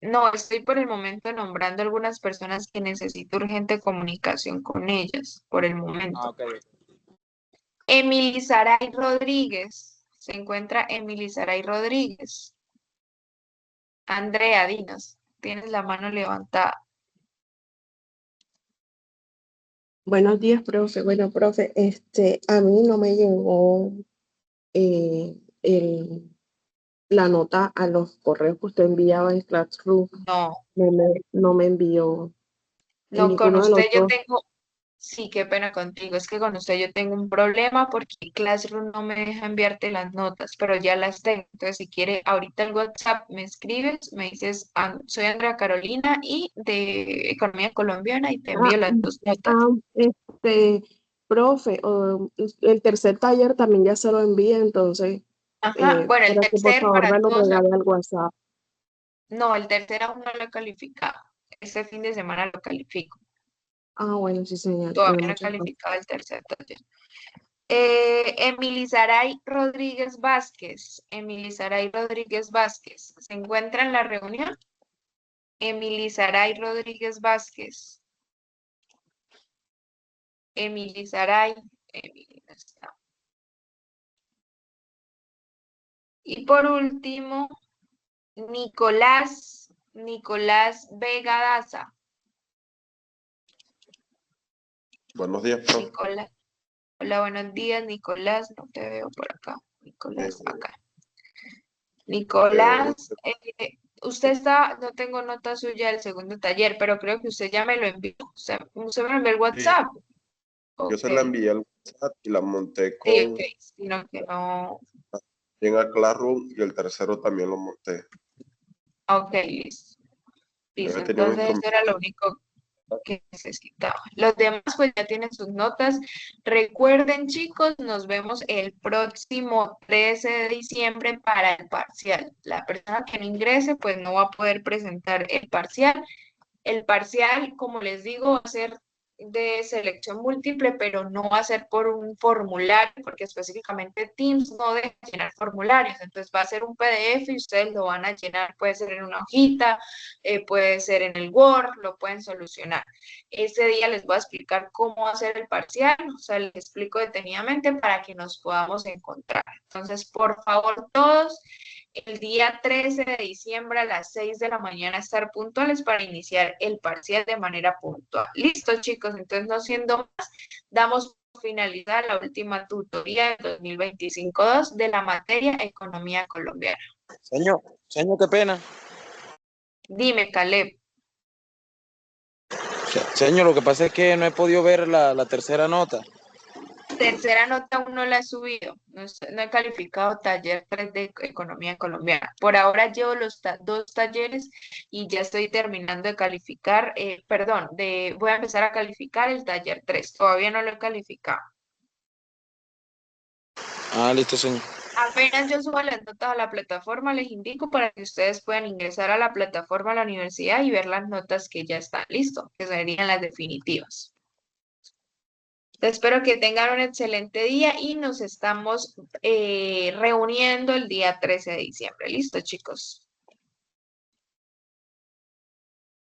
No, estoy por el momento nombrando algunas personas que necesito urgente comunicación con ellas, por el Ah, momento. ok. Emily Saray Rodríguez. Se encuentra Emily Saray Rodríguez. Andrea, dinos, tienes la mano levantada. Buenos días, profe. Bueno, profe, a mí no me llegó eh, el, la nota a los correos que usted enviaba en Classroom. No, No me envió en no, con ninguno de usted los yo dos. tengo, sí, qué pena contigo, es que con usted yo tengo un problema porque Classroom no me deja enviarte las notas, pero ya las tengo. Entonces, si quiere, ahorita en WhatsApp me escribes, me dices, soy Andrea Carolina y de Economía Colombiana y te Ah, envío las dos notas. ah, profe, el tercer taller también ya se lo envié, entonces, Ajá, bueno, el para que por tercer favor para me lo todos, regale al WhatsApp. no, el tercer aún no lo he calificado. Este fin de semana lo califico. Ah, bueno, sí, señor. Bueno, Todavía no he muchas gracias. calificado el tercer taller. Emily Saray Rodríguez Vázquez. Emily Saray Rodríguez Vázquez. ¿Se encuentra en la reunión? Emily Saray Rodríguez Vázquez. Emily Saray. Emily no está. Y por último, Nicolás Vega Daza. Buenos días, profe. Nicolás. Hola, buenos días, Nicolás. No te veo por acá. Nicolás, Eh, acá. Nicolás, usted- usted está, no tengo nota suya del segundo taller, pero creo que usted ya me lo envió. Usted me lo envió el sí, WhatsApp. Yo se Ok, la envié al WhatsApp y la monté sí, ok, con sino que no. en a Classroom y el tercero también lo monté. Ok, listo. Yo Listo, he tenido un entonces eso era lo único que necesitaba. Los demás pues ya tienen sus notas. Recuerden, chicos, nos vemos el próximo 13 de diciembre para el parcial. La persona que no ingrese pues no va a poder presentar el parcial. El parcial, como les digo, va a ser de selección múltiple, pero no va a ser por un formulario, porque específicamente Teams no deja llenar formularios. Entonces va a ser un PDF y ustedes lo van a llenar. Puede ser en una hojita, puede ser en el Word, lo pueden solucionar. Ese día les voy a explicar cómo hacer el parcial, o sea, les explico detenidamente para que nos podamos encontrar. Entonces, por favor, todos el día 13 de diciembre a las 6 de la mañana estar puntuales para iniciar el parcial de manera puntual. Listo, chicos, entonces no siendo más, damos finalidad a la última tutoría del 2025-2 de la materia Economía Colombiana. Señor, qué pena. Dime, Caleb. Señor, lo que pasa es que no he podido ver la tercera nota. Tercera nota aún no la he subido, no he calificado taller 3 de economía colombiana. Por ahora llevo los dos talleres y ya estoy terminando de calificar, perdón, voy a empezar a calificar el taller 3. Todavía no lo he calificado. Ah, listo, señor. Apenas yo suba las notas a la plataforma, les indico para que ustedes puedan ingresar a la plataforma de la universidad y ver las notas que ya están listas, que serían las definitivas. Espero que tengan un excelente día y nos estamos reuniendo el día 13 de diciembre. Listo, chicos.